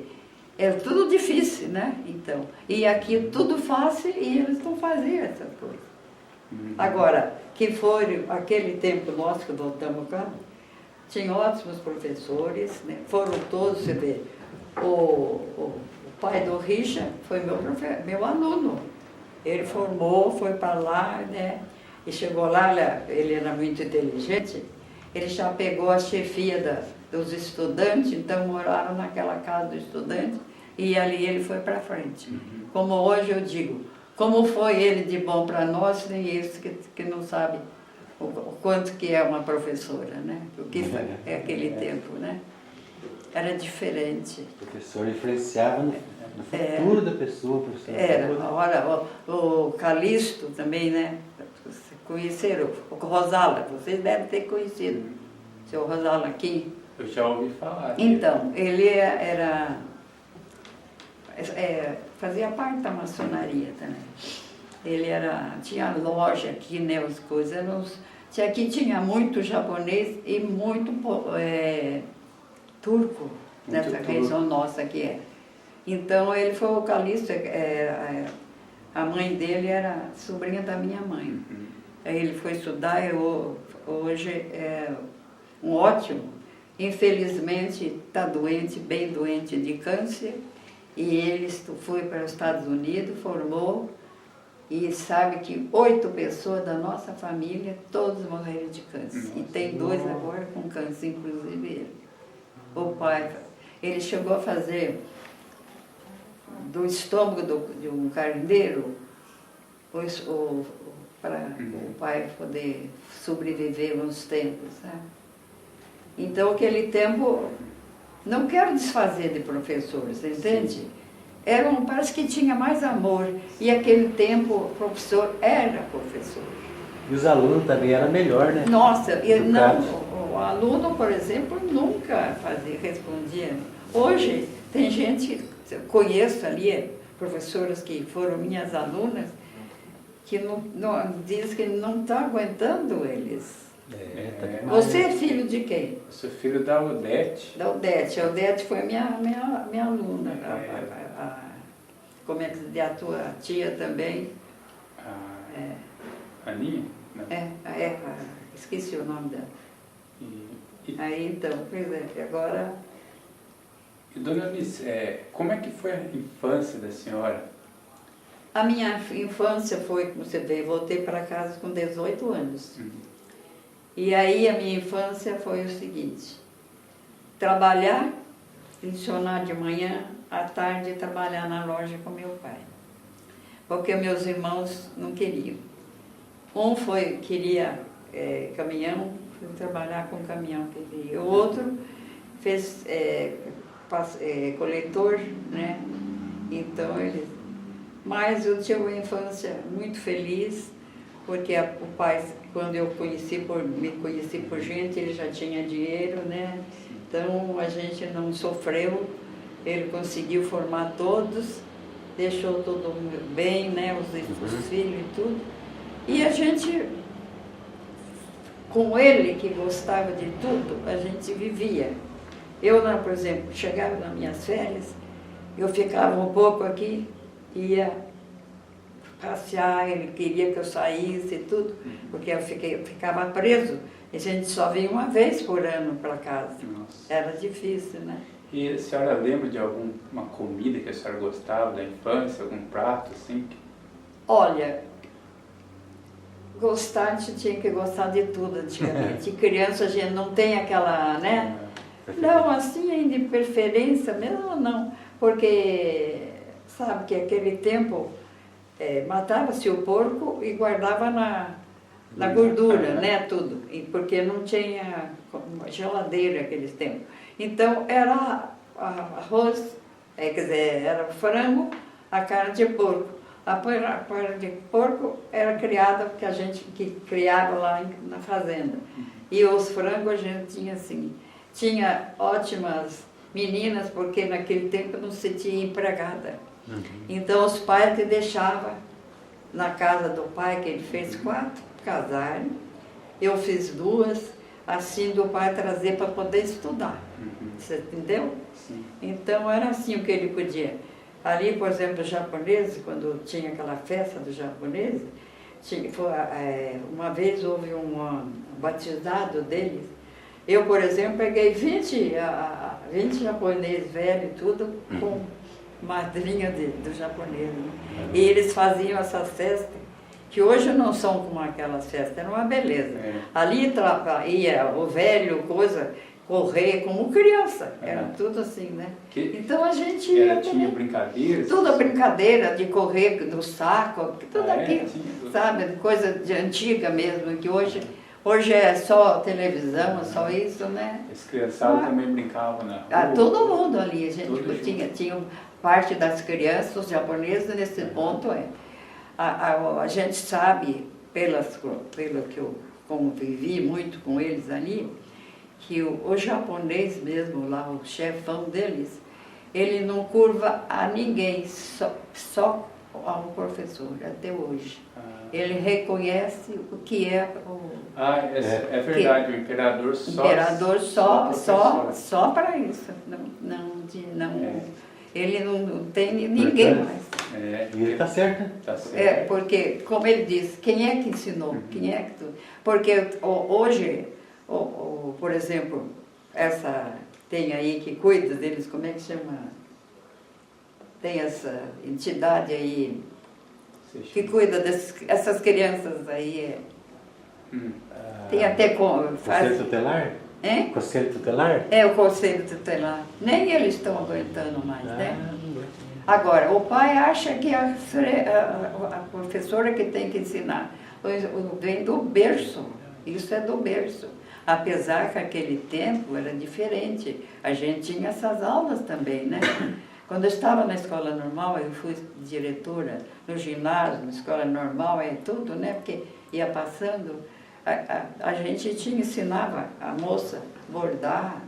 é tudo difícil, né? Então, e aqui tudo fácil e eles não faziam essas coisas. Agora, que foi aquele tempo nosso que voltamos cá, tinha ótimos professores, né? Foram todos, você vê, o pai do Richard foi meu aluno. Ele formou, foi para lá, né? E chegou lá, ele era muito inteligente, ele já pegou a chefia dos estudantes, então moraram naquela casa do estudante, e ali ele foi para frente. Como hoje eu digo, como foi ele de bom para nós, nem esse que não sabe o quanto que é uma professora, né? O que é aquele tempo, né? Era diferente. O professor influenciava no futuro da pessoa, professor. Era. Olha, o Calixto também, né? Conheceram o Rosala, vocês devem ter conhecido. Seu Rosala aqui. Eu já ouvi falar. Então, ele fazia parte da maçonaria também. Ele tinha loja aqui, né, as coisas. Aqui tinha muito japonês e muito turco, nessa região nossa que é. Então, ele foi vocalista, a mãe dele era sobrinha da minha mãe. Aí ele foi estudar, hoje é um ótimo. Infelizmente, está doente, bem doente de câncer, e ele foi para os Estados Unidos, formou, e sabe que 8 pessoas da nossa família, todos morreram de câncer. E tem 2 agora com câncer, inclusive ele. O pai, ele chegou a fazer do estômago de um carneiro, para o pai poder sobreviver uns tempos, sabe? Então, aquele tempo, não quero desfazer de professores, entende? Parece que tinha mais amor, e aquele tempo o professor era professor. E os alunos também eram melhor, né? Nossa, o aluno, por exemplo, nunca respondia. Hoje, tem gente, conheço ali, professoras que foram minhas alunas, que diz que não está aguentando eles. Você é filho de quem? Eu sou filho da Odete. Da Odete. A Odete foi minha aluna. Como é que se diz? A tua tia também? Aninha? Esqueci o nome dela. Aí então, pois é, agora... E dona Alice, como é que foi a infância da senhora? A minha infância foi, como você vê, voltei para casa com 18 anos. E aí a minha infância foi o seguinte: trabalhar, funcionar de manhã, à tarde trabalhar na loja com meu pai. Porque meus irmãos não queriam. Um queria caminhão, foi trabalhar com caminhão que queria. O outro fez coletor, né? Então mas eu tive uma infância muito feliz, porque o pai, quando me conheci por gente, ele já tinha dinheiro, né? Então a gente não sofreu, ele conseguiu formar todos, deixou todo mundo bem, né? Os filhos e tudo. E a gente, com ele que gostava de tudo, a gente vivia. Eu, por exemplo, chegava nas minhas férias, eu ficava um pouco aqui, ia passear, ele queria que eu saísse e tudo, porque eu ficava preso, e a gente só vinha uma vez por ano para casa. Nossa. Era difícil, né? E a senhora lembra de alguma comida que a senhora gostava da infância, algum prato assim? Olha, gostar, a gente tinha que gostar de tudo antigamente. Criança a gente não tem aquela, né? Não, assim, de preferência mesmo não, porque sabe que aquele tempo matava-se o porco e guardava na gordura, né, tudo, porque não tinha geladeira naqueles tempos. Então era arroz, quer dizer, era frango, a carne de porco. A carne de porco era criada, porque a gente que criava lá na fazenda. E os frangos a gente tinha assim, tinha ótimas meninas, porque naquele tempo não se tinha empregada. Então os pais te deixavam na casa do pai, que ele fez 4 casaram, eu fiz 2, assim do pai trazer para poder estudar. Você entendeu? Sim. Então era assim o que ele podia. Ali, por exemplo, os japoneses, quando tinha aquela festa dos japoneses, Uma vez houve um batizado deles. Eu, por exemplo, peguei 20 japoneses velhos, tudo com madrinha do japonês. Né? E eles faziam essas festas, que hoje não são como aquelas festas, era uma beleza. Ali ia o velho, coisa, correr como criança, era tudo assim, né? Então a gente ia tinha brincadeiras? Tudo brincadeira de correr do saco, tudo aquilo, sabe? Coisa de antiga mesmo, que hoje é só televisão, é só isso, né? As criançadas também brincavam na rua? Todo mundo ali, a gente tinha parte das crianças, os japoneses nesse ponto a gente sabe, pelo que eu convivi muito com eles ali, que o japonês mesmo lá, o chefão deles, ele não curva a ninguém, só a um professor, até hoje. Ele reconhece o que é o... É verdade, o imperador só para isso. Ele não tem ninguém mais. E ele está certo. Tá certo. Porque, como ele diz, quem é que ensinou? Quem é que Porque hoje, por exemplo, tem aí que cuida deles, como é que chama? Tem essa entidade aí que cuida dessas crianças aí. Tem até Conselho tutelar? Hein? Conselho tutelar? O conselho tutelar. Nem eles estão aguentando mais, né? Agora, o pai acha que a professora que tem que ensinar vem do berço. Isso é do berço. Apesar que aquele tempo era diferente. A gente tinha essas aulas também, né? Quando eu estava na escola normal, eu fui diretora no ginásio, na escola normal, tudo, né? Porque ia passando, a gente ensinava a moça a bordar,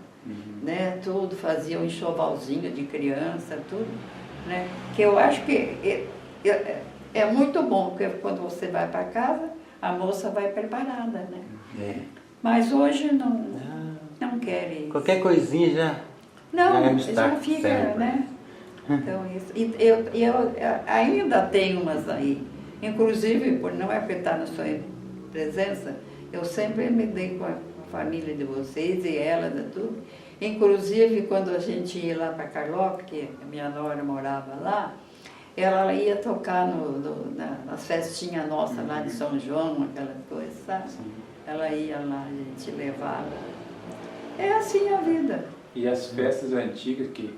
né? Tudo, fazia um enxovalzinho de criança, tudo, né? Que eu acho que é muito bom, porque quando você vai para casa, a moça vai preparada, né? Mas hoje não querem. Qualquer coisinha já... já fica, sempre, né? Então, isso. E eu ainda tenho umas aí. Inclusive, não é porque está na sua presença, eu sempre me dei com a família de vocês e ela, tudo. Inclusive, quando a gente ia lá para Carló, porque a minha nora morava lá, ela ia tocar nas festinhas nossas lá de São João, aquela coisa, sabe? Ela ia lá, a gente levava. É assim a vida. E as festas antigas que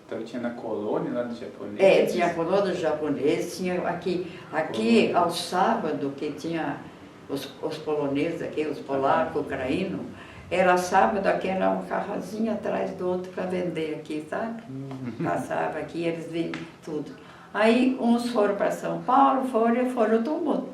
então tinha na colônia lá dos japoneses? Tinha a colônia dos japoneses, tinha aqui ao sábado, que tinha os poloneses aqui, os polacos, ucranianos, era sábado, aqui era um carrozinho atrás do outro para vender aqui, sabe? Passava aqui, eles vendiam tudo. Aí uns foram para São Paulo, foram todo mundo.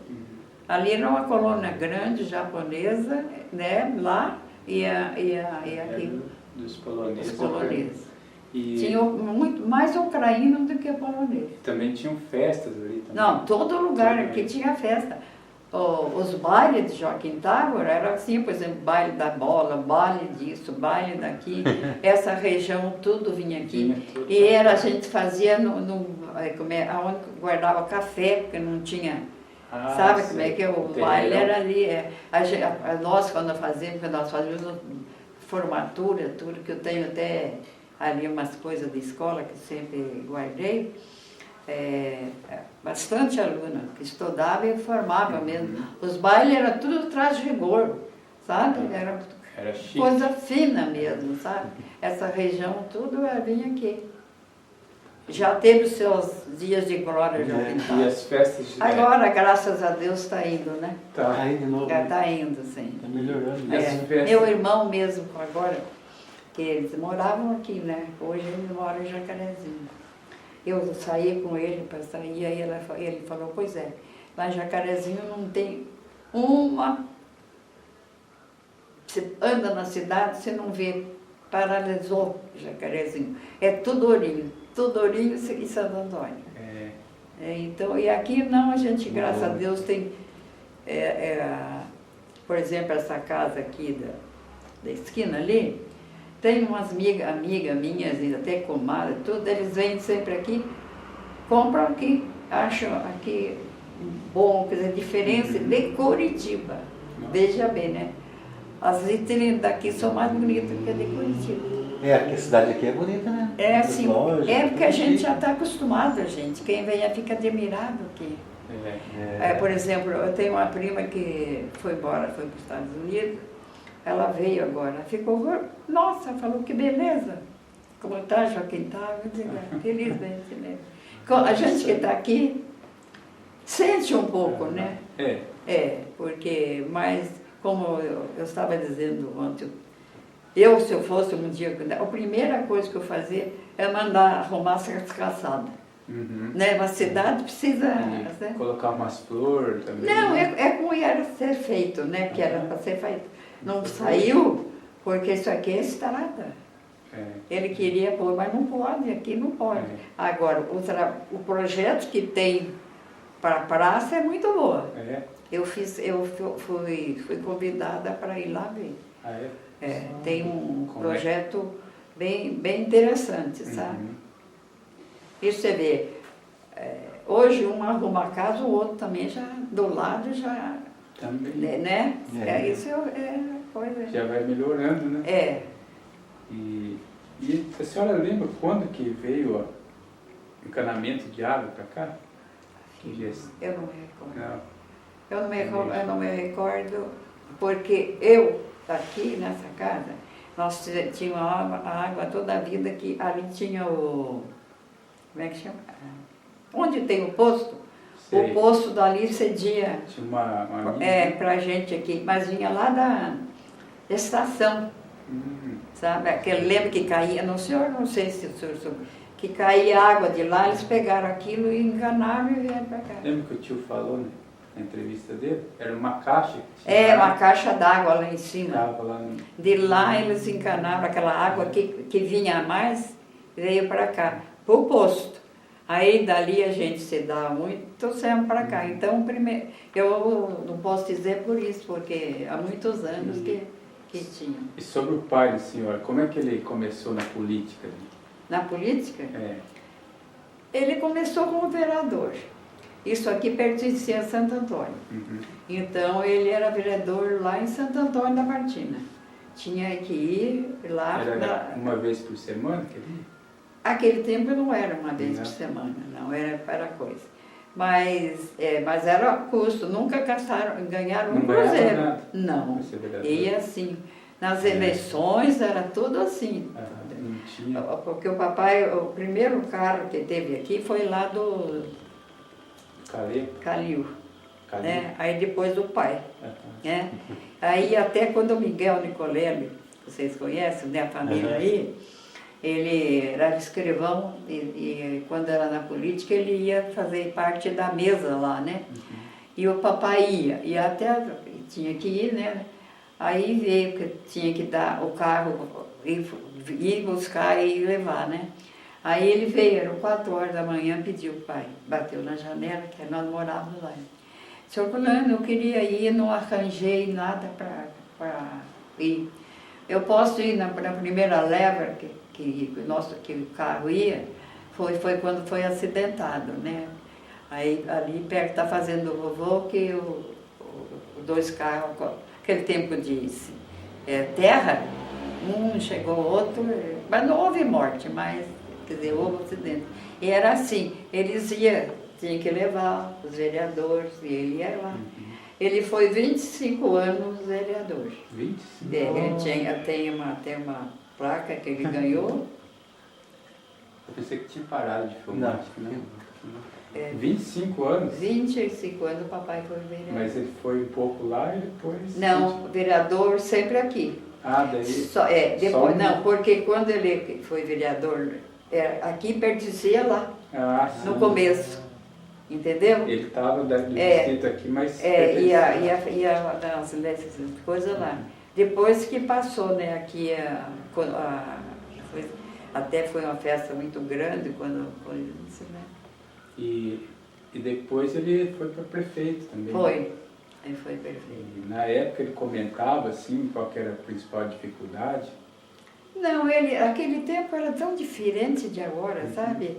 Ali era uma colônia grande japonesa, né, lá, e aqui. Dos poloneses. Os poloneses. Tinha muito mais ucraniano do que polonês. Também tinham festas ali também? Não, todo lugar aqui tinha festa. Os bailes de Joaquim Távora era assim, por exemplo, baile da bola, baile disso, baile daqui. Essa região tudo vinha aqui. E a gente fazia onde guardava café, porque não tinha... sabe como é que é? O baile era ali. Nós, quando nós fazíamos formatura, tudo, que eu tenho até ali umas coisas de escola que sempre guardei, bastante aluna que estudava e formava mesmo. Os bailes eram tudo traje de rigor, sabe? Era coisa fina mesmo, sabe? Essa região tudo vinha aqui. Já teve os seus dias de glória, já. E as festas... Agora, graças a Deus, está indo, né? Está indo de novo. Está indo, sim. Está melhorando. Meu irmão mesmo, agora, que eles moravam aqui, né? Hoje ele mora em Jacarezinho. Eu saí com ele para sair, aí ele falou, pois é, lá em Jacarezinho não tem uma... Você anda na cidade, você não vê, paralisou Jacarezinho. É tudo Ourinho e Santo Antônio. Então, e aqui não, a gente, graças a Deus, tem, por exemplo, essa casa aqui da esquina ali, tem umas amigas minhas, e até comadre, tudo, eles vêm sempre aqui, compram aqui, acham aqui bom, quer dizer, diferença de Curitiba. Veja bem, né? As vitrines daqui são mais bonitas que a de Curitiba. Porque a cidade aqui é bonita, né? É As assim, lojas, é porque a tudo gente chique. já está acostumado, gente. Quem vem fica admirado aqui. Por exemplo, eu tenho uma prima que foi embora, foi para os Estados Unidos. Ela veio agora, ficou, nossa, falou que beleza. Como está, Joaquim? Tá, eu digo, felizmente, né? A gente que está aqui sente um pouco, né? Porque, mas como eu estava dizendo ontem, se eu fosse um dia, a primeira coisa que eu fazia é mandar arrumar as calçadas. Né? Uma cidade precisa... né? Colocar umas flores também. Não, é como ia ser feito, né? Que era para ser feito. Não saiu, porque isso aqui é estrada. Ele queria pôr, mas não pode, aqui não pode. Agora, o projeto que tem para a praça é muito boa. Eu fui convidada para ir lá ver. Tem um projeto bem interessante, sabe? E você vê, hoje um arruma a casa, o outro também já, do lado já... Também. Né? Isso é coisa... Já vai melhorando, né? E a senhora lembra quando que veio o encanamento de água para cá? Eu não me recordo. Não. Eu não me recordo, porque eu, aqui nessa casa, nós tínhamos a água toda a vida que ali tinha o... Como é que chama? Onde tem o posto, o posto dali cedia para a gente aqui, mas vinha lá da estação, sabe? Aquele, lembra que caía, não sei se o senhor soube, que caía água de lá, eles pegaram aquilo e enganaram e vieram para cá. Lembra que o tio falou, né, na entrevista dele? Era uma caixa? Uma caixa d'água lá em cima. Lá no... De lá eles encanaram aquela água que vinha a mais, veio para cá, para o posto. Aí dali a gente se dá muito, trouxemos para cá. Então, primeiro, eu não posso dizer por isso, porque há muitos anos que tinha. E sobre o pai da senhora, como é que ele começou na política? Na política? Ele começou como vereador. Isso aqui pertencia a Santo Antônio. Então, ele era vereador lá em Santo Antônio da Martina. Tinha que ir lá... Era uma vez por semana que ele ia? Aquele tempo não era uma vez por semana, não, era para coisa. Mas era custo, nunca ganharam um cruzeiro. Não, e assim, nas eleições era tudo assim. Não tinha. Porque o papai, o primeiro carro que teve aqui foi lá do Calil. Né? Aí depois do pai. Né? Aí até quando o Miguel Nicolelli, vocês conhecem, né, a família aí, ele era escrivão e quando era na política ele ia fazer parte da mesa lá, né? E o papai ia, e até tinha que ir, né? Aí veio que tinha que dar o carro, ir buscar e levar, né? Aí ele veio, eram 4 horas da manhã, pediu o pai, bateu na janela, que nós morávamos lá. Senhor fulano, eu queria ir, não arranjei nada para ir. Eu posso ir na primeira leva que o carro ia, foi quando foi acidentado, né? Aí ali perto está fazendo o vovô que dois carros, aquele tempo de terra, um chegou outro, mas não houve morte, mas quer dizer, houve acidente. E era assim, eles tinham que levar os vereadores, e ele ia lá. Ele foi 25 anos vereador. 25? Ele tem uma placa que ele ganhou. Eu pensei que tinha parado de filmar. Não. 25 anos? 25 anos o papai foi vereador. Mas ele foi um pouco lá e depois... Não, vereador sempre aqui. Daí... Depois, não, porque quando ele foi vereador, aqui pertencia lá, no começo. Entendeu? Ele estava do distrito aqui, mas... ia das coisas lá. Depois que passou, né, aqui até foi uma festa muito grande quando isso, né? E depois ele foi para prefeito também. Ele foi prefeito. E na época ele comentava, assim, qual que era a principal dificuldade? Não, aquele tempo era tão diferente de agora, sabe?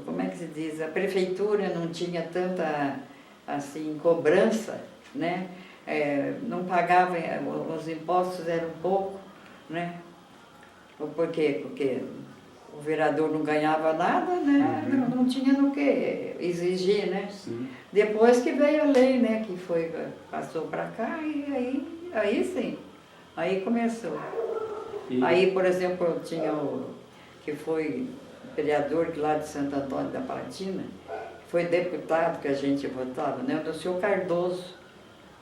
como é que se diz, a prefeitura não tinha tanta, assim, cobrança, né? Não pagava, os impostos eram pouco, né? Por quê? Porque o vereador não ganhava nada, né? Não tinha no que exigir, né? Sim. Depois que veio a lei, né? Que passou para cá e aí sim, aí começou. Aí, por exemplo, tinha que foi vereador lá de Santo Antônio da Palatina, foi deputado que a gente votava, né? O senhor Cardoso,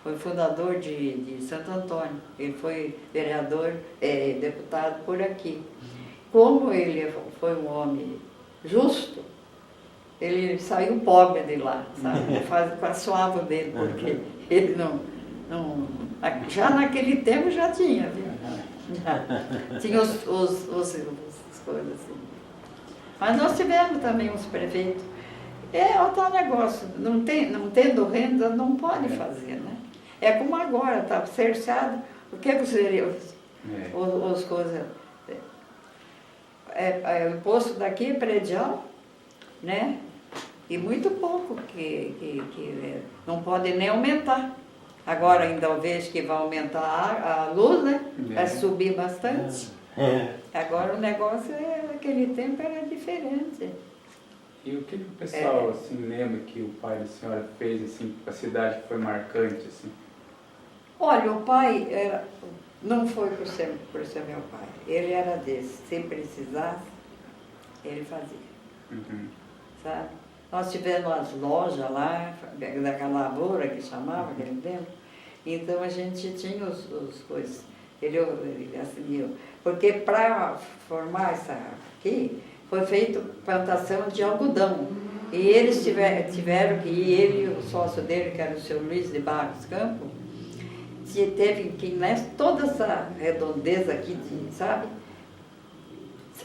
foi fundador de Santo Antônio. Ele foi vereador, deputado por aqui. Como ele foi um homem justo, ele saiu pobre de lá, sabe? Com a suave dele, porque ele não... Já naquele tempo já tinha, viu? Tinha as coisas assim. Mas nós tivemos também uns prefeitos. É outro negócio, não tendo renda, não pode fazer, né? É como agora, está cerceado, o que seria as coisas? O imposto daqui é predial, né? E muito pouco, que não pode nem aumentar. Agora ainda eu vejo que vai aumentar a luz, né? Vai subir bastante. Agora o negócio, naquele tempo era diferente. E o que o pessoal assim, lembra que o pai da senhora fez assim, para a cidade que foi marcante? Assim? Olha, o pai não foi por ser meu pai. Ele era desse. Se precisasse, ele fazia. Sabe? Nós tivemos as lojas lá, daquela lavoura que chamava, aquele tempo. Então a gente tinha os coisas. Ele assumiu. Porque para formar essa aqui, foi feita plantação de algodão. E eles tiveram que ir, ele e o sócio dele, que era o seu Luiz de Barros Campos, teve que, nessa toda essa redondeza aqui, sabe?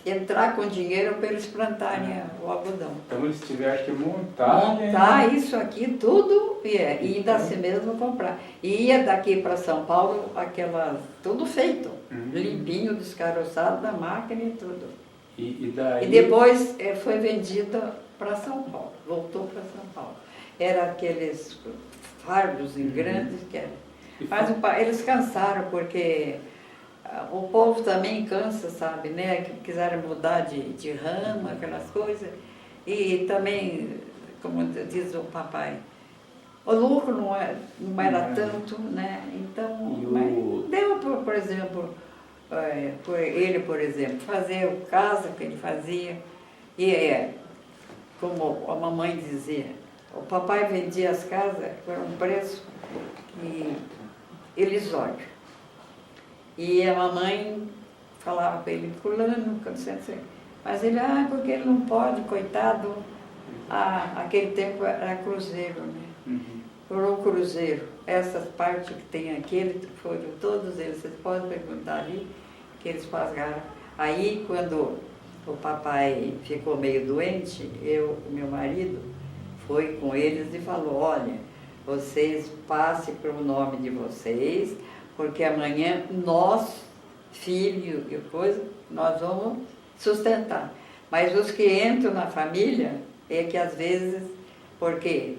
Entrar com dinheiro para eles plantarem o algodão. Então eles tiveram que montar isso aqui, tudo, e ainda assim mesmo comprar. E ia daqui para São Paulo, tudo feito, limpinho, descaroçado da máquina e tudo. E daí... E depois foi vendida para São Paulo, voltou para São Paulo. Era aqueles fardos grandes que eram. Mas eles cansaram, porque o povo também cansa, sabe, né? Que quiseram mudar de ramo, aquelas coisas. E também, como diz o papai, o lucro não era tanto, né? Então, deu, por exemplo, ele, por exemplo, fazer o casa que ele fazia. E como a mamãe dizia, o papai vendia as casas por um preço irrisório. E a mamãe falava para ele, fulano, mas ele, porque ele não pode, coitado. Aquele tempo era cruzeiro, né? Por um cruzeiro. Essas partes que tem aqui, foram todos eles, vocês podem perguntar ali, que eles pagaram. Aí, quando o papai ficou meio doente, meu marido, foi com eles e falou, olha, vocês passem para o nome de vocês, porque amanhã nós, filho e coisa, nós vamos sustentar. Mas os que entram na família, é que às vezes, porque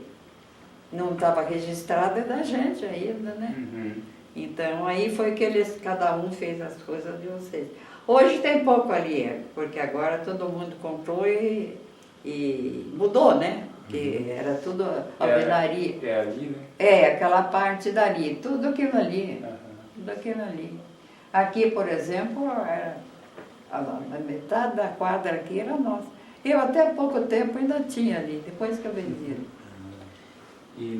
não estava registrado é da gente ainda, né? Então aí foi que cada um fez as coisas de vocês. Hoje tem pouco ali, porque agora todo mundo comprou e mudou, né? Que era tudo alvenaria. É ali, né? Aquela parte dali, tudo aquilo ali. Tudo aquilo ali. Aqui, por exemplo, a metade da quadra aqui era nossa. Eu até pouco tempo ainda tinha ali, depois que eu vendi. E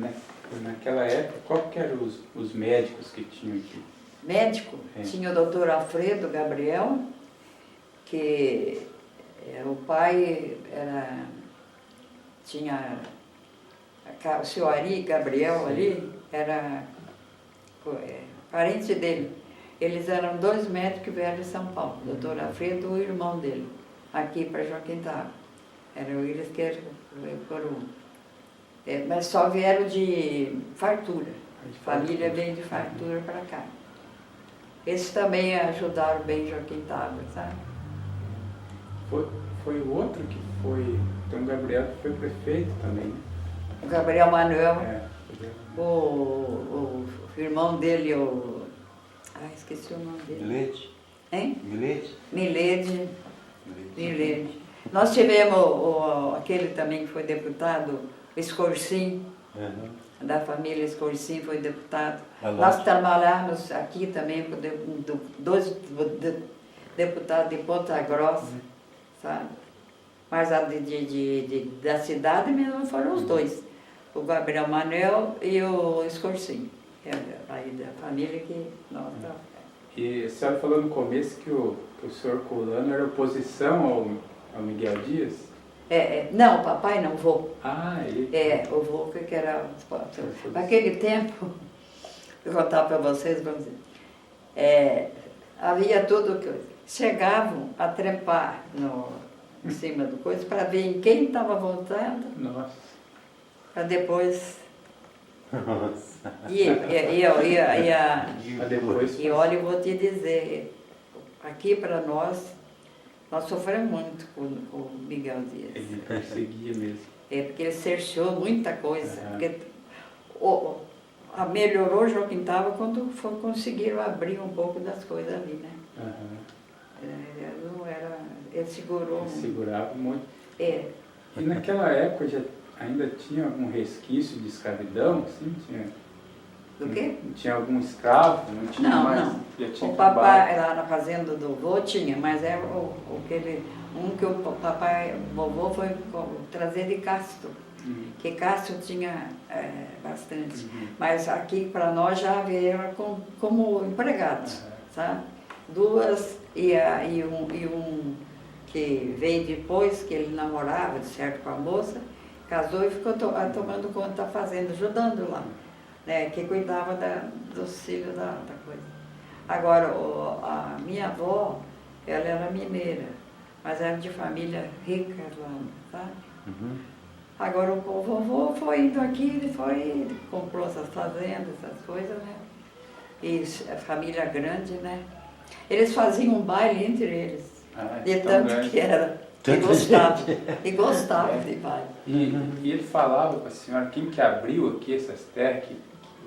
naquela época, qual que eram os médicos que tinham aqui? Médico? Tinha o doutor Alfredo Gabriel, que o pai tinha o senhor Ari Gabriel ali, era parente dele. Eles eram 2 médicos que vieram de São Paulo, o doutor Alfredo e o irmão dele, aqui para Joaquim Tava. Eram eles que foram. Mas só vieram de fartura. A família veio de fartura para cá. Esses também ajudaram bem Joaquim Tava, sabe? Foi o outro que foi. Tem um Gabriel que foi prefeito também, né? O Gabriel Manuel, É. o irmão dele, esqueci o nome dele. Milete? Hein? Milete? Milede. Milede. Nós tivemos aquele também que foi deputado, Escorcim, da família Escorcim, foi deputado. Nós trabalhamos aqui também com dois deputados de Ponta Grossa, sabe? Mas a da cidade mesmo foram os dois, o Gabriel Manuel e o Escorcim, aí da família que nós trabalhamos. E a senhora falou no começo que o senhor Colano era oposição ao Miguel Dias? Não, o papai não, o vô. Ah, ele? O vô que era... Naquele tempo, vou contar para vocês, vamos dizer, havia tudo que... Chegavam a trepar em cima do coisa para ver em quem estava votando. Nossa. Para depois... Nossa. E olha, eu vou te dizer, aqui para nós sofremos muito com o Miguel Dias. Ele perseguia mesmo. Porque ele cerceou muita coisa. Porque melhorou Joaquim Tava quando conseguiram abrir um pouco das coisas ali, né? Ele segurou. Ele segurava muito. E naquela época ainda tinha algum resquício de escravidão, assim? Do quê? Não tinha algum escravo? Não tinha mais? Não. Já tinha O papai, lá na fazenda do vô, tinha, mas era um que o vovô foi trazer de Castro. Que Castro tinha bastante. Mas aqui para nós já vieram como empregados, sabe? Duas e um que veio depois, que ele namorava, de certo, com a moça, casou e ficou tomando conta da fazenda, ajudando lá, né, que cuidava dos filhos da coisa. Agora, a minha avó, ela era mineira, mas era de família rica lá, sabe? Agora o vovô foi indo aqui, ele comprou essas fazendas, essas coisas, né? E a família grande, né? Eles faziam um baile entre eles. De tanto grande. Que era. E gostavam de baile. E ele falava para a senhora quem que abriu aqui essas terras,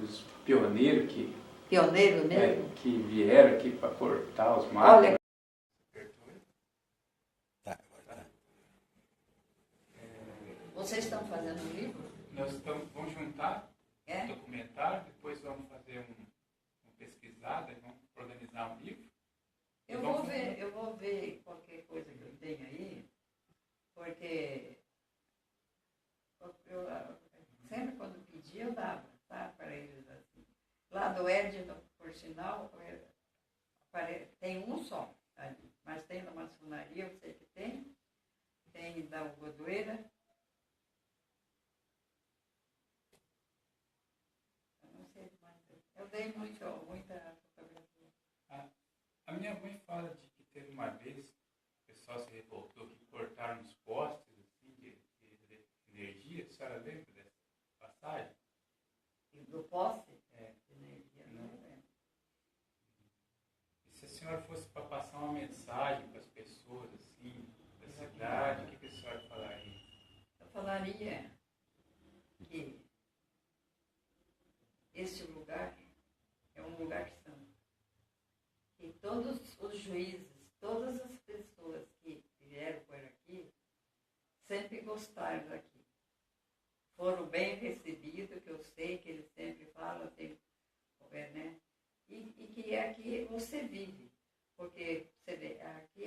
os pioneiros Pioneiro mesmo? Que vieram aqui para cortar os matos. Olha. Vocês estão fazendo um livro? Nós vamos juntar um documentário, depois vamos fazer uma pesquisada, vamos organizar um livro. Eu vou ver qualquer coisa que eu tenho aí, porque sempre quando pedia eu dava, tá, para eles assim. Lá do Ed, por sinal, tem um só ali, mas tem na maçonaria, eu sei que tem da Godoeira. Eu não sei mais. Eu dei muita fotografia. A minha mãe fala de que teve uma vez, o pessoal se revoltou, que cortaram os postes assim, de energia. A senhora lembra dessa passagem? Do poste? De energia, não lembro. E se a senhora fosse para passar uma mensagem para as pessoas, assim, da cidade, o que a senhora falaria? Eu falaria que esse lugar é um lugar santo. E todos os juízes, todas as pessoas que vieram por aqui, sempre gostaram daqui. Foram bem recebidos, que eu sei que eles sempre falam, né? E que aqui você vive. Porque você vê, aqui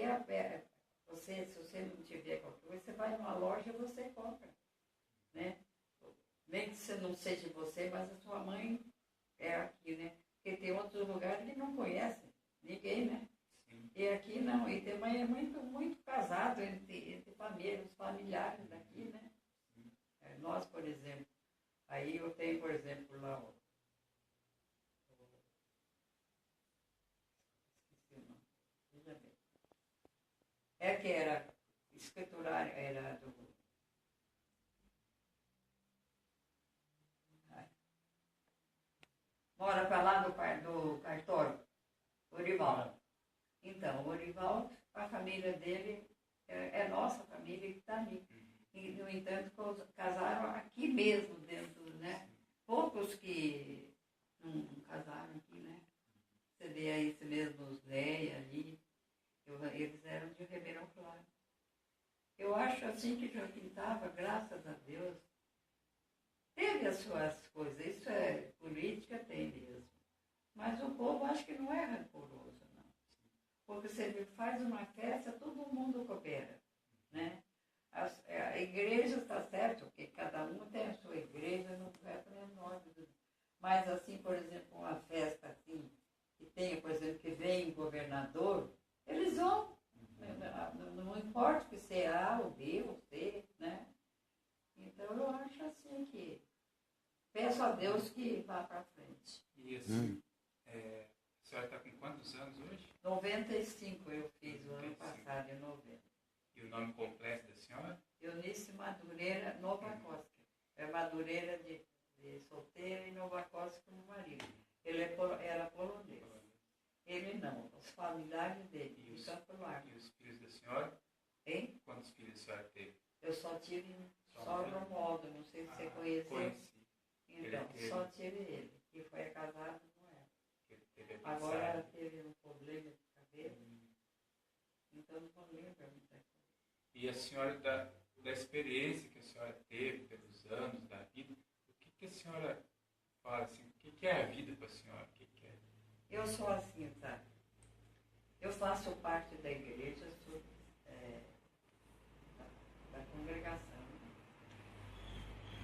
se você não tiver qualquer coisa, você vai numa loja e você compra, né? Nem que você não seja você, mas a sua mãe é aqui, né? Porque tem outros lugares que não conhecem ninguém, né? Sim. E aqui não, e também é muito, muito casado entre famílias, os familiares daqui, né? Nós, por exemplo, aí eu tenho, por exemplo, lá esqueci o nome, veja bem. Que era escriturário, era do... Mora para lá do cartório, Orivaldo. Então, o Orivaldo, a família dele é nossa família que está ali. E, no entanto, casaram aqui mesmo, dentro, né? Poucos que não casaram aqui, né? Você vê aí esse mesmo Zé ali, eles eram de Ribeirão Claro. Eu acho assim que Joaquim estava, graças a Deus, teve as suas coisas, isso é política, tem mesmo. Mas o povo acho que não é rancoroso, não. Porque você faz uma festa, todo mundo coopera, né? A igreja está certo, porque cada um tem a sua igreja, não é menor. Mas assim, por exemplo, uma festa assim, que tenha, por exemplo, que vem um governador, eles vão. Não importa que seja A ou B ou C, né? Então eu acho assim que peço a Deus que vá para frente. E assim, a senhora está com quantos anos hoje? 95 eu fiz o ano passado, em novembro. E o nome completo da senhora? Eunice Madureira Novakoski. É Madureira de solteira e Novakoski como marido. Ele era polonês. Ele não, os familiares dele. E os filhos da senhora? Hein? Quantos filhos a senhora teve? Eu só tive só o Romualdo, não sei se você conheceu. Conheci. Então, só tive ele, que foi casado com ela. Ele teve Agora ela teve um problema de cabeça, então não lembro muita coisa. E a senhora, da experiência que a senhora teve pelos anos da vida, o que a senhora fala assim, o que é a vida para a senhora? O que é? Eu sou assim, sabe? Eu faço parte da igreja, sou da congregação.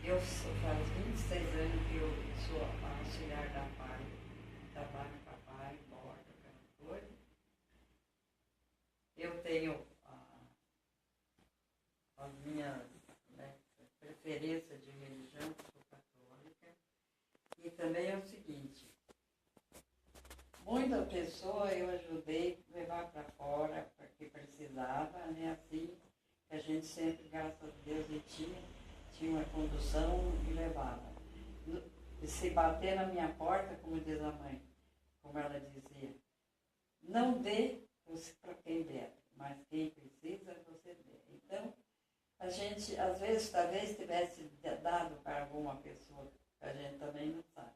Eu faz 26 anos que eu sou auxiliar da PAI, trabalho com a PAI, bordo, aquela coisa. Eu tenho as minhas preferências de religião, sou católica. E também é o seguinte, muita pessoa eu ajudei a levar para fora, porque precisava, né? Assim, a gente sempre, graças a Deus, tinha uma condução e levava. E se bater na minha porta, como diz a mãe, como ela dizia, não dê para quem deve, mas quem precisa, você dê. Então, a gente, às vezes, talvez tivesse dado para alguma pessoa, a gente também não sabe.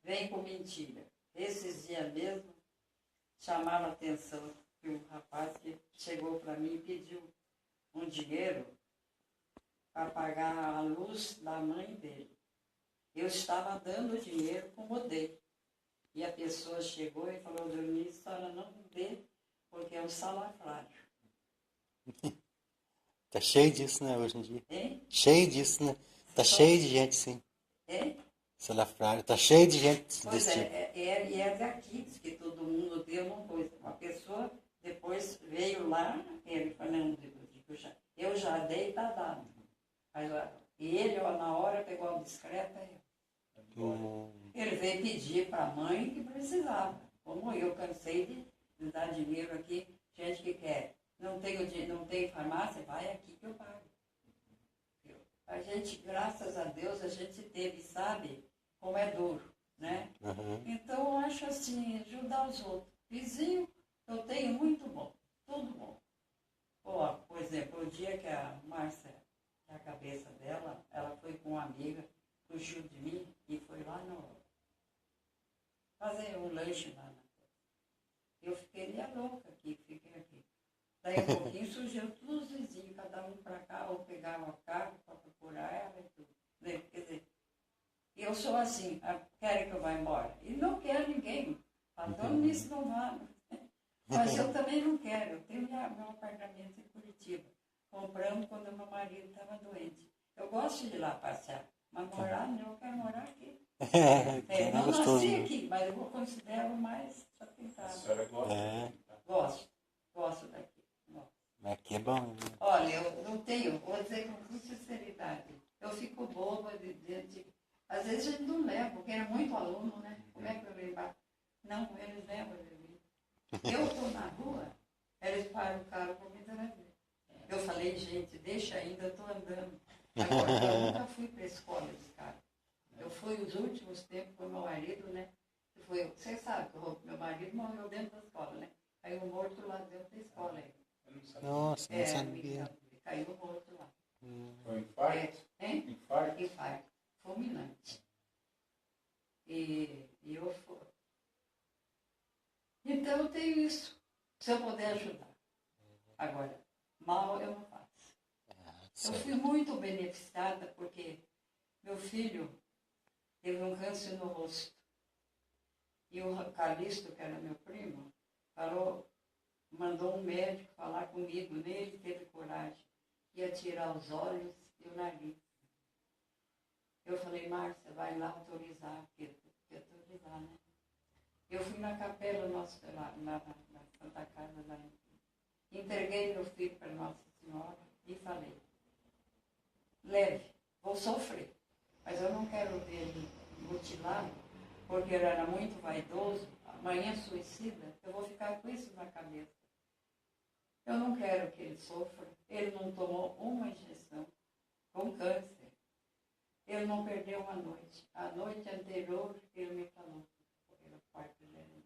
Vem com mentira. Esses dias mesmo, chamava a atenção que um rapaz que chegou para mim e pediu um dinheiro para pagar a luz da mãe dele. Eu estava dando dinheiro, acomodei. E a pessoa chegou e falou, Eunice, a senhora não dê, porque é um salafrário. Tá cheio disso, né, hoje em dia? Hein? Cheio disso, né? Tá cheio de gente, sim. Hein? Salafrário. Tá cheio de gente Pois desse tipo. e é daqui, diz que todo mundo deu uma coisa. Uma pessoa depois veio lá, ele falou, não, eu já dei, tá dado. Mas, e ele, na hora, pegou a discreta e ele veio pedir para a mãe que precisava. Como eu cansei de dar dinheiro aqui, gente que quer. Não tem farmácia, vai aqui que eu pago. A gente, graças a Deus, a gente teve, sabe, como é duro, né? Uhum. Então, eu acho assim, ajudar os outros. Vizinho, eu tenho muito bom, tudo bom. Ó, por exemplo, o dia que a Márcia, a cabeça dela, ela foi com uma amiga, fugiu de mim e foi lá fazer um lanche lá na coisa. Eu fiquei meia louca aqui, fiquei aqui. Daí um pouquinho surgiu todos os vizinhos, cada um para cá, ou pegava o carro para procurar ela e tudo. Quer dizer, eu sou assim, querem que eu vá embora? E não quero ninguém. Falando nisso não vá. Mas eu também não quero. Eu tenho meu apartamento em Curitiba. Compramos quando meu marido estava doente. Eu gosto de ir lá passear, mas morar não, eu quero morar aqui. Não nasci aqui, mas eu considero mais A senhora gosta? Gosto daqui. Mas aqui é bom, né? Olha, eu não tenho, vou dizer com sinceridade, eu fico boba de diante. Às vezes a gente não leva, porque era muito aluno, né? Como é que eu levar? Não, eles levam de mim. Eu estou na rua, eles param o carro para me trazer. Eu falei, gente, deixa ainda, eu estou andando. Agora, eu nunca fui para a escola desse cara. Eu fui os últimos tempos com meu marido, né? Você sabe que meu marido morreu dentro da escola, né? Aí o morto lá dentro da escola. Aí. Eu não sabia. Nossa, não sabia. Caiu morto lá. Foi um infarto? Hein? Infarto? Infarto. Fulminante. E eu fui. Então eu tenho isso. Se eu puder ajudar. Agora, mal eu não faço. Eu fui muito beneficiada porque meu filho teve um câncer no rosto. E o Calixto, que era meu primo, mandou um médico falar comigo, nem ele teve coragem. Ia tirar os olhos e o nariz. Eu falei, Márcia, vai lá autorizar, porque autorizar, né? Eu fui na capela nossa, na Santa Casa lá, entreguei meu filho para Nossa Senhora e falei, leve, vou sofrer, mas eu não quero ver ele mutilado, porque ele era muito vaidoso, amanhã suicida, eu vou ficar com isso na cabeça. Eu não quero que ele sofra, ele não tomou uma injeção com câncer. Ele não perdeu uma noite. A noite anterior, ele me falou, pelo quarto dele,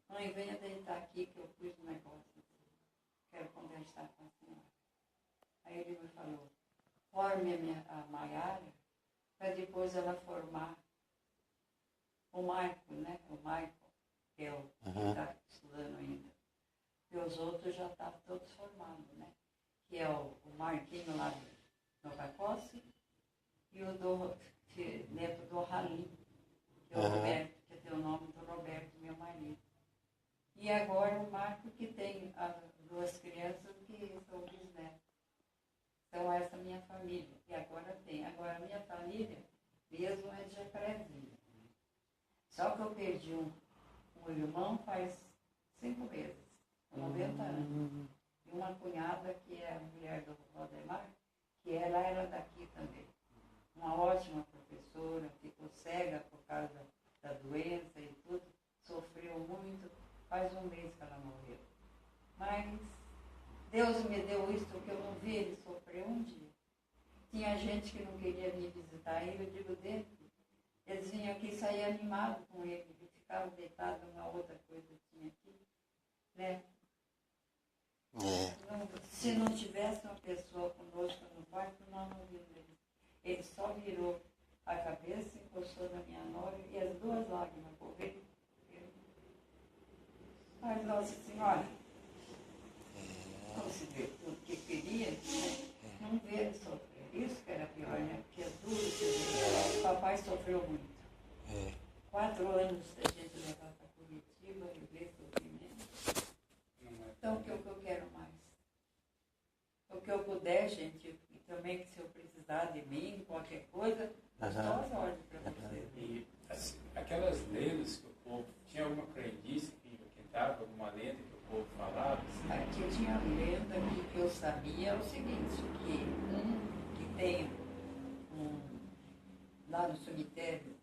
mãe, venha deitar aqui que eu pus um negócio. Quero conversar com a senhora. Aí ele me falou, forme a Maiara, para depois ela formar o Maico, né? O Maico, que é o que está estudando ainda. E os outros já estavam todos formados, né? Que é o Marquinho lá do Nova Costa, e o neto do Ralim, que é o Roberto, que tem o nome do Roberto, meu marido. E agora o Marco, que tem as duas crianças que são bisnetos. Então essa é a minha família. E agora tem. Agora a minha família mesmo é de Jacarezinho. Só que eu perdi um irmão faz 5 meses, com 90 anos. E uma cunhada que é a mulher do Valdemar, que ela era daqui também. Uma ótima professora, ficou cega por causa da doença e tudo, sofreu muito, faz 1 mês que ela morreu. Mas Deus me deu isso porque eu não vi ele sofrer um dia. Tinha gente que não queria vir visitar ele, eu digo dele. Eles vinham aqui e saíam animados com ele, ele ficava deitado numa outra coisa que tinha aqui, né? Se não tivesse uma pessoa conosco no quarto, nós não vimos ele. Ele só virou a cabeça, encostou na minha nora e as 2 lágrimas correram. Mas Nossa Senhora, não se vê tudo que queria, né? Não vê ele sofrer. Isso que era pior, né? Porque é duro. Papai sofreu muito. 4 anos a gente levar para Curitiba e ver sofrimento. Então, o que eu quero mais? O que eu puder, gente, e também que se eu precisar de mim, qualquer coisa, só as ordens para vocês. E assim, aquelas lendas que o povo, tinha alguma crendice que dava, alguma lenda que o povo falava? Assim? Aqui tinha lenda que eu sabia o seguinte, que tem lá no cemitério